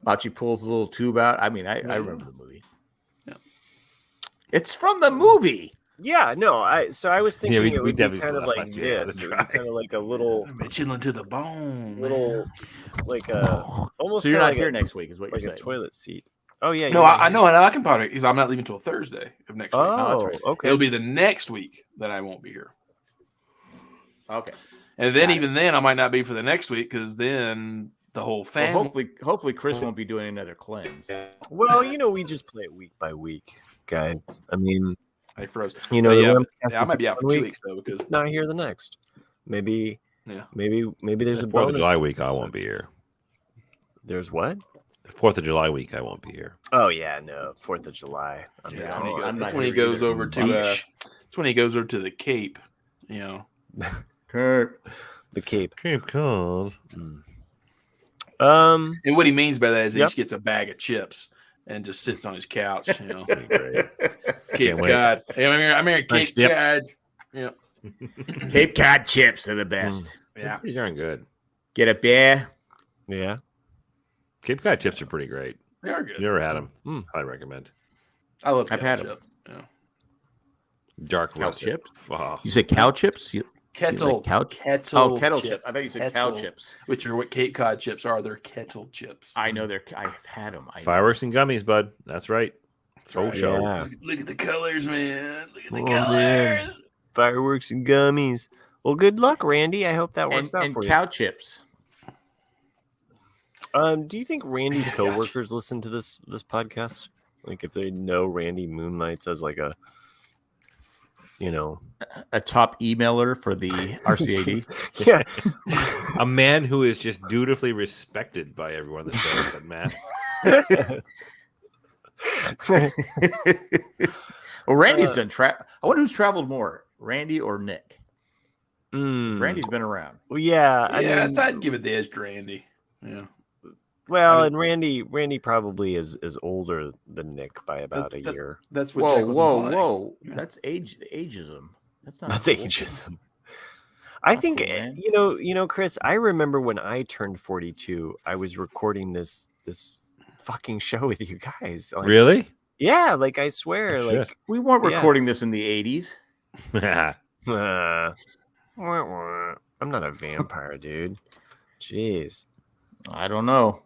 Archie pulls a little tube out. I mean, I remember the movie. Yeah. It's from the movie. Yeah, no, I was thinking it would be kind of like this. It would be kind of like a little chilling to the bone. Little like almost. So you're not here next week, is what you're saying? Like a toilet seat. Oh yeah. No, I know, and I can probably because I'm not leaving until Thursday of next week. Oh, right. Okay. It'll be the next week that I won't be here. Okay. And then even then, I might not be for the next week because then the whole family. Well, hopefully, Chris won't be doing another cleanse. Well, we just play it week by week, guys. I mean. I froze. I might be out for 2 weeks though because it's not here the next. Maybe there's a 4th bonus. of July week. I won't be here. There's what? The 4th of July week. I won't be here. Oh yeah, no 4th of July. That's when he goes over to. That's when he goes over to the Cape. The Cape. Cape Cod. And what he means by that is he just gets a bag of chips and just sits on his couch. Cape Cod. Hey, I'm here at Cape Cod. Yeah. Cape Cod chips are the best. Yeah. Pretty darn good. Get a beer. Yeah. Cape Cod chips are pretty great. They are good. You ever had them? I'd recommend. I've had them. Yeah. Dark cow chips. Oh. You say cow chips? Kettle chips. I thought you said cow chips, which are what Cape Cod chips are. They're kettle chips. I know I've had them. Fireworks and gummies, bud. That's right. Show. Yeah. Look at the colors, man. Look at the colors. Man. Fireworks and gummies. Well, good luck, Randy. I hope that works out for you. And cow chips. Do you think Randy's coworkers listen to this podcast? Like, if they know Randy moonlights as like a top emailer for the RCAD. Yeah. A man who is just dutifully respected by everyone that does that, Matt. Well, Randy's done I wonder who's traveled more, Randy or Nick? Randy's been around. Well, yeah. I'd give it the edge to Randy. Yeah. Well, and Randy probably is older than Nick by about a year. That's what. Whoa! Yeah. That's ageism. That's not. That's cool. Ageism. I think Chris. I remember when I turned 42, I was recording this fucking show with you guys. Like, really? Yeah. Like, I swear. Oh, like, we weren't recording this in the 80s. I'm not a vampire, dude. Jeez. I don't know.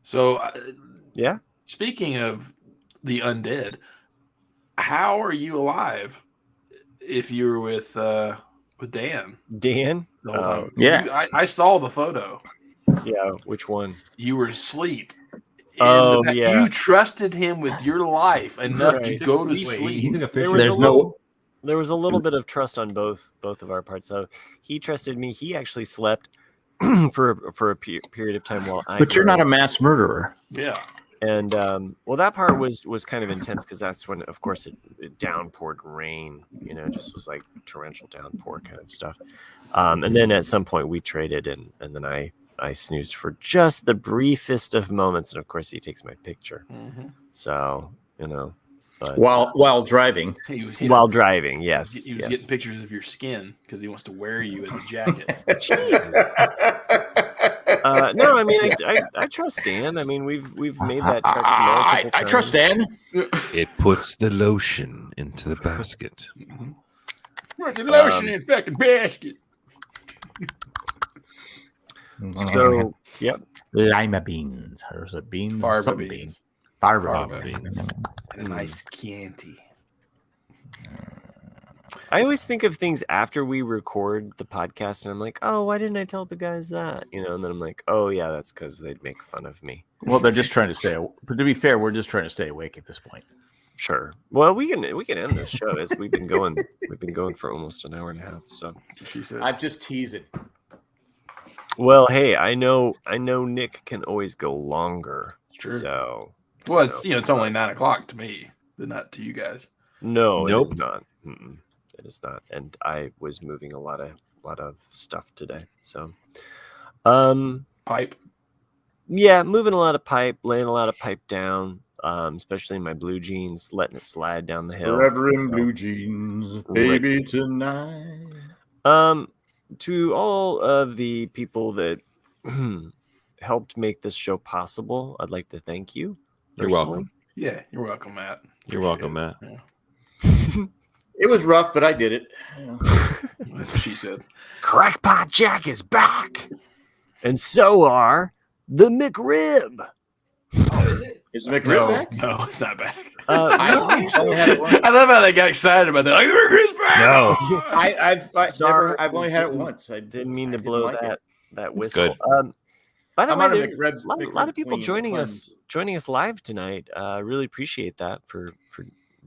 So, yeah. Speaking of the undead, how are you alive? If you were with Dan, the whole time. Yeah, I saw the photo. Yeah, which one? You were asleep. Oh, yeah. You trusted him with your life enough to go to sleep. There was a little bit of trust on both of our parts. So he trusted me. He actually slept for a period of time while I. But you're not a mass murderer. Yeah. And that part was kind of intense because that's when, of course, it downpoured rain. Just was like torrential downpour kind of stuff. And then at some point we traded, and then I snoozed for just the briefest of moments, and of course he takes my picture. Mm-hmm. So but while driving, driving, yes, he was getting pictures of your skin because he wants to wear you as a jacket. Jesus. No, I mean, I trust Dan. I mean, we've made that trek. I trust Dan. It puts the lotion into the basket. Where's the lotion in the fucking basket? So, yep. Lima beans. Or is it beans? Farva beans. Farva beans. And a nice Chianti. I always think of things after we record the podcast, and I'm like, oh, why didn't I tell the guys that? And then I'm like, oh, yeah, that's because they'd make fun of me. Well, they're just trying to stay. But to be fair, we're just trying to stay awake at this point. Sure. Well, we can end this show as we've been going for almost an hour and a half. So she said, I'm just teasing. Well, hey, I know Nick can always go longer. It's true. So, well, it's it's only 9:00 to me, but not to you guys. No, nope. It is not. It is not. And I was moving a lot of stuff today. So, pipe. Yeah, moving a lot of pipe, laying a lot of pipe down. Especially in my blue jeans, letting it slide down the hill. Forever in blue jeans, baby tonight. To all of the people that helped make this show possible, I'd like to thank you. You're welcome. Yeah, you're welcome, Matt. You're welcome, Matt. Yeah. It was rough, but I did it. Yeah. That's what she said. Crackpot Jack is back, and so are the McRib. Oh, is it? Is the McRib back? No, it's not back. I love how they got excited about that. Like, the McRib's back. No, I've only had it once. I didn't mean to blow that whistle. Good. By the way, there's a lot of people joining us live tonight. Really appreciate that for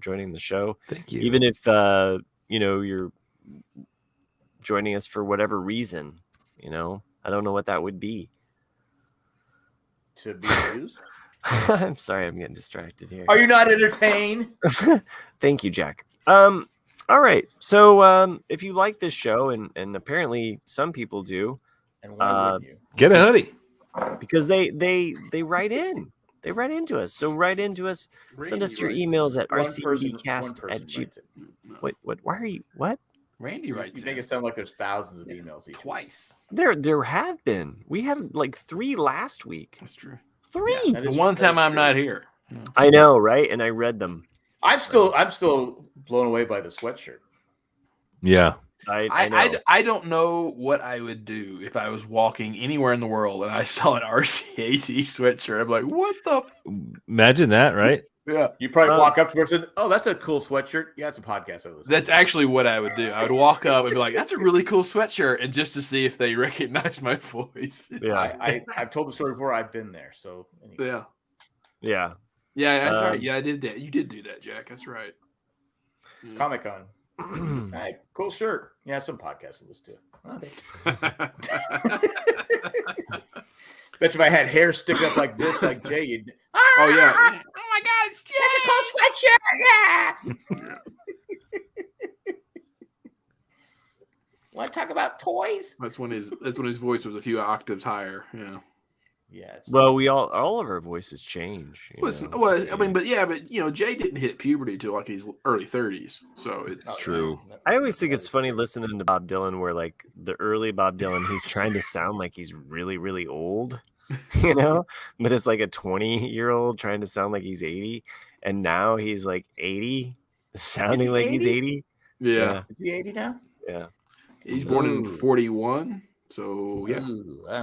joining the show. Thank you. Even if you're joining us for whatever reason, I don't know what that would be. To be used. I'm sorry, I'm getting distracted here. Are you not entertained? Thank you, Jack. All right. So if you like this show, and apparently some people do, and why wouldn't you? Get a hoodie. Because they write in. They write into us. So write into us. Send us your emails at rcadcast@gmail. What? Why are you? What? Randy writes. You make it sound like there's thousands of emails each twice. There have been. We had like 3 last week. That's true. 3. Yeah, the one time I'm not here. I know, right? And I read them. I'm still blown away by the sweatshirt. Yeah. I know. I don't know what I would do if I was walking anywhere in the world and I saw an RCAD sweatshirt. I'm like, what the? Imagine that, right? Yeah. You probably walk up to the person. Oh, that's a cool sweatshirt. Yeah, it's a podcast. That's actually what I would do. I would walk up and be like, that's a really cool sweatshirt. And just to see if they recognize my voice. Yeah. I've told the story before. I've been there. So anyway. Yeah. Yeah. Yeah, that's right. Yeah, I did that. You did do that, Jack. That's right. Comic-Con. Hey, cool shirt. Yeah, some podcasts of this too. Okay. Bet you if I had hair stick up like this, like Jay, you'd. Oh yeah. Oh my God, it's Jay! Cool sweatshirt. Yeah. Want to talk about toys? That's when his voice was a few octaves higher. Yeah. Yeah. Well, we all of our voices change. I mean, but Jay didn't hit puberty till like his early 30s, so it's true. I always think it's funny listening to Bob Dylan, where like the early Bob Dylan, he's trying to sound like he's really, really old, but it's like a 20-year-old trying to sound like he's 80, and now he's like 80, sounding like 80? He's 80. Yeah. Is he 80 now? Yeah. He's born in 41. So yeah, I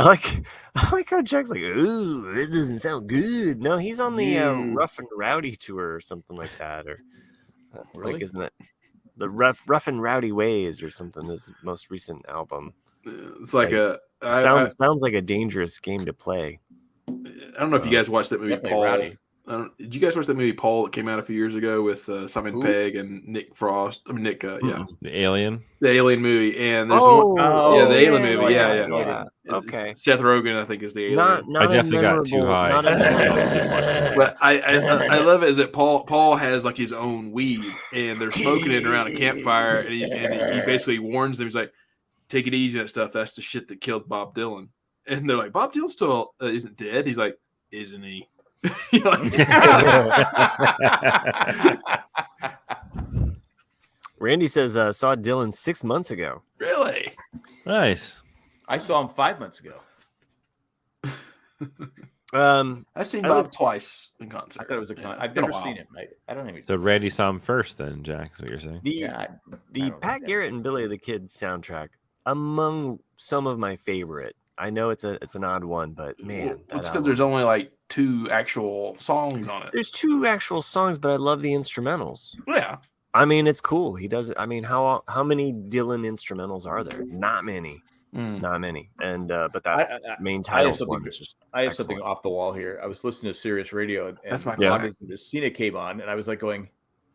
like how Jack's like, ooh, it doesn't sound good. No, he's on the Rough and Rowdy tour or something like that, or really? like, isn't it the Rough and Rowdy Ways or something? His most recent album. It's like sounds like a dangerous game to play. I don't know if you guys watched that movie, Paul. Rowdy. Did you guys watch that movie Paul that came out a few years ago with Simon Pegg and Nick Frost? I mean Nick, yeah, the Alien movie, and there's the Alien movie, yeah. Okay, Seth Rogen, I think, is the alien. Not I definitely got too high. But I love it is that Paul has like his own weed, and they're smoking it around a campfire, and he basically warns them. He's like, "Take it easy on that stuff. That's the shit that killed Bob Dylan." And they're like, "Bob Dylan still isn't dead." He's like, "Isn't he?" Randy says saw Dylan 6 months ago. Really? Nice. I saw him 5 months ago. I've seen Bob twice in concert. I thought it was a concert. I've never seen him. I don't even. So Randy saw him first, then, Jack. Is what you're saying? The Pat Garrett and Billy the Kid soundtrack, among some of my favorite. I know it's an odd one, but man, it's because there's only like 2 actual songs on it. There's 2 actual songs, but I love the instrumentals. Yeah, I mean it's cool. He does it. I mean, how many Dylan instrumentals are there? Not many. Not many. And but that main title one is just I have something off the wall here. I was listening to Sirius Radio, and that's my Loggins and Messina came on, and I was like going,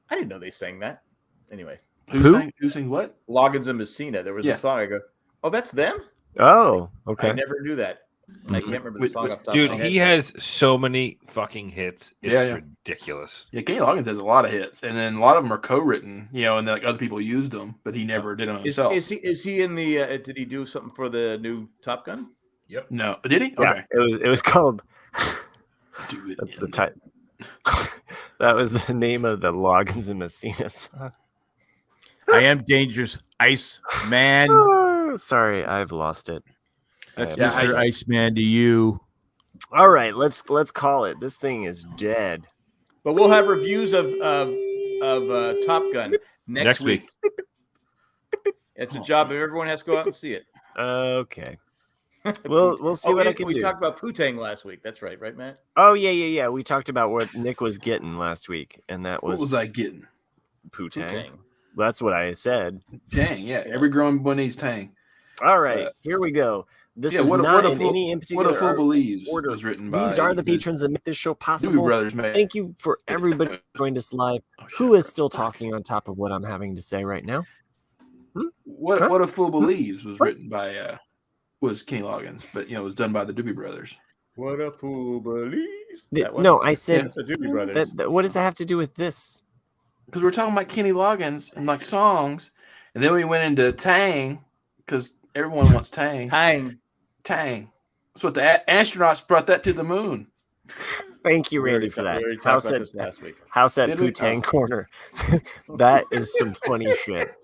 I didn't know they sang that. Anyway, who sang what? Loggins and Messina. There was a song. I go, oh, that's them. Oh, okay. I never knew that. I can't remember the song. Dude, he has so many fucking hits. It's ridiculous. Yeah, Kenny Loggins has a lot of hits, and then a lot of them are co-written. And like other people used them, but he never did them himself. Is he in the? Did he do something for the new Top Gun? Yep. No, did he? Yeah, okay. It was called. That's the type. That was the name of the Loggins and Messina song. I am dangerous, Ice Man. Sorry, I've lost it. That's Mr. Iceman to you. All right, let's call it. This thing is dead. But we'll have reviews of Top Gun next week. It's a job, and everyone has to go out and see it. Okay. We'll see what I can do. We talked about Putang last week. That's right, Matt? Oh yeah. We talked about what Nick was getting last week, and that was what was I getting? Putang. Well, that's what I said. Tang, yeah. Every grown boy needs Tang. All right, here we go. This is not in any in particular What a Fool Believes order. Was written by. These are the patrons that make this show possible. Doobie Brothers, man. Thank you for everybody who joined us live. Who is still talking on top of what I'm having to say right now? What a Fool Believes was written by was Kenny Loggins, but it was done by the Doobie Brothers. What a Fool Believes. No, I said the Doobie Brothers. What does that have to do with this? Because we're talking about Kenny Loggins and like songs, and then we went into Tang because everyone wants Tang. Tang. That's what the astronauts brought that to the moon. Thank you, Randy, for that. We already talked about this last week. House at Putang Corner. That is some funny shit.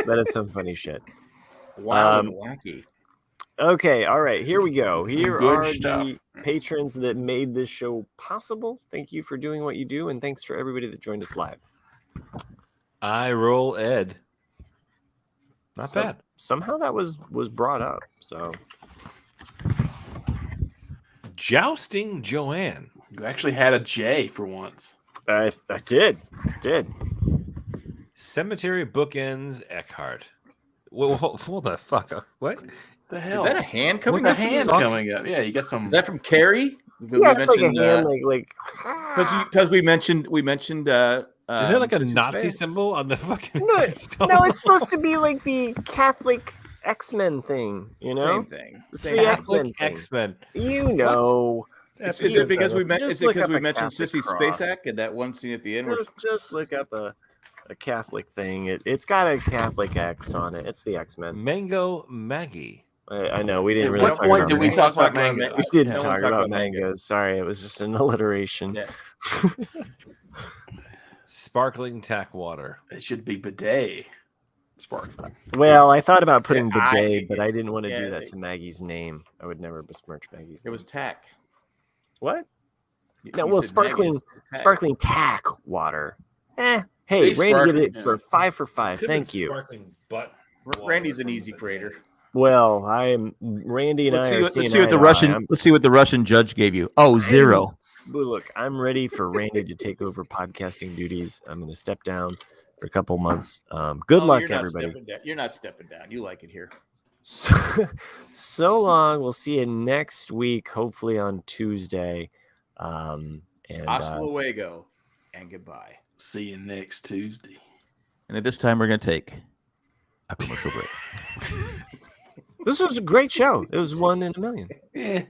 That is some funny shit. Wow, and wacky. Okay, all right, here we go. Here are stuff. The patrons that made this show possible. Thank you for doing what you do, and thanks for everybody that joined us live. I roll Ed. Not bad. Somehow that was brought up. So, Jousting Joanne. You actually had a J for once. I did. Cemetery Bookends Eckhart. What the fuck? What The hell? Is that a hand coming What's up? a hand coming up? Yeah, you got some. Is that from Carrie? Because Yeah, it's like a hand, like because we mentioned. is there like a Sissy Nazi Spacek. symbol on the fucking? No, stone? no, it's supposed to be like the Catholic X-Men thing, you know? Same thing. It's Same the thing. X-Men Catholic thing. X-Men. You know. Is it because we Just mentioned look up a mentioned Catholic Sissy cross. Spacek and that one scene at the end? Where Just look up a Catholic thing. It's got a Catholic X on it. It's the X-Men. Mango Maggie. I know we didn't At really what talk point about did we mangoes. talk about about mangoes? We didn't No one talk talked about about mango. mangoes. Sorry, it was just an alliteration. Yeah. Sparkling Tack Water. It should be bidet. Sparkling. Well, I thought about putting Yeah, bidet, but I didn't want to yeah, do that to Maggie's name. I would never besmirch Maggie's it name. was tack. What? You No, well, said Maggie, sparkling it's tack. sparkling tack water. Hey, Hey, Randy did sparkling, it for 5 for 5. Thank you. Sparkling butt. Randy's an easy grader. Well, I'm Randy and Let's I see are what seeing the eye to Russian. eye. Let's see what the Russian judge gave you. Oh, 0. Look, I'm ready for Randy to take over podcasting duties. I'm going to step down for a couple months. Good luck, you're not everybody. stepping down. You're not stepping down. You like it here. So long. We'll see you next week, hopefully on Tuesday. And Hasta luego and goodbye. See you next Tuesday. And at this time, we're going to take a commercial break. this was a great show. It was 1 in a million. Yeah.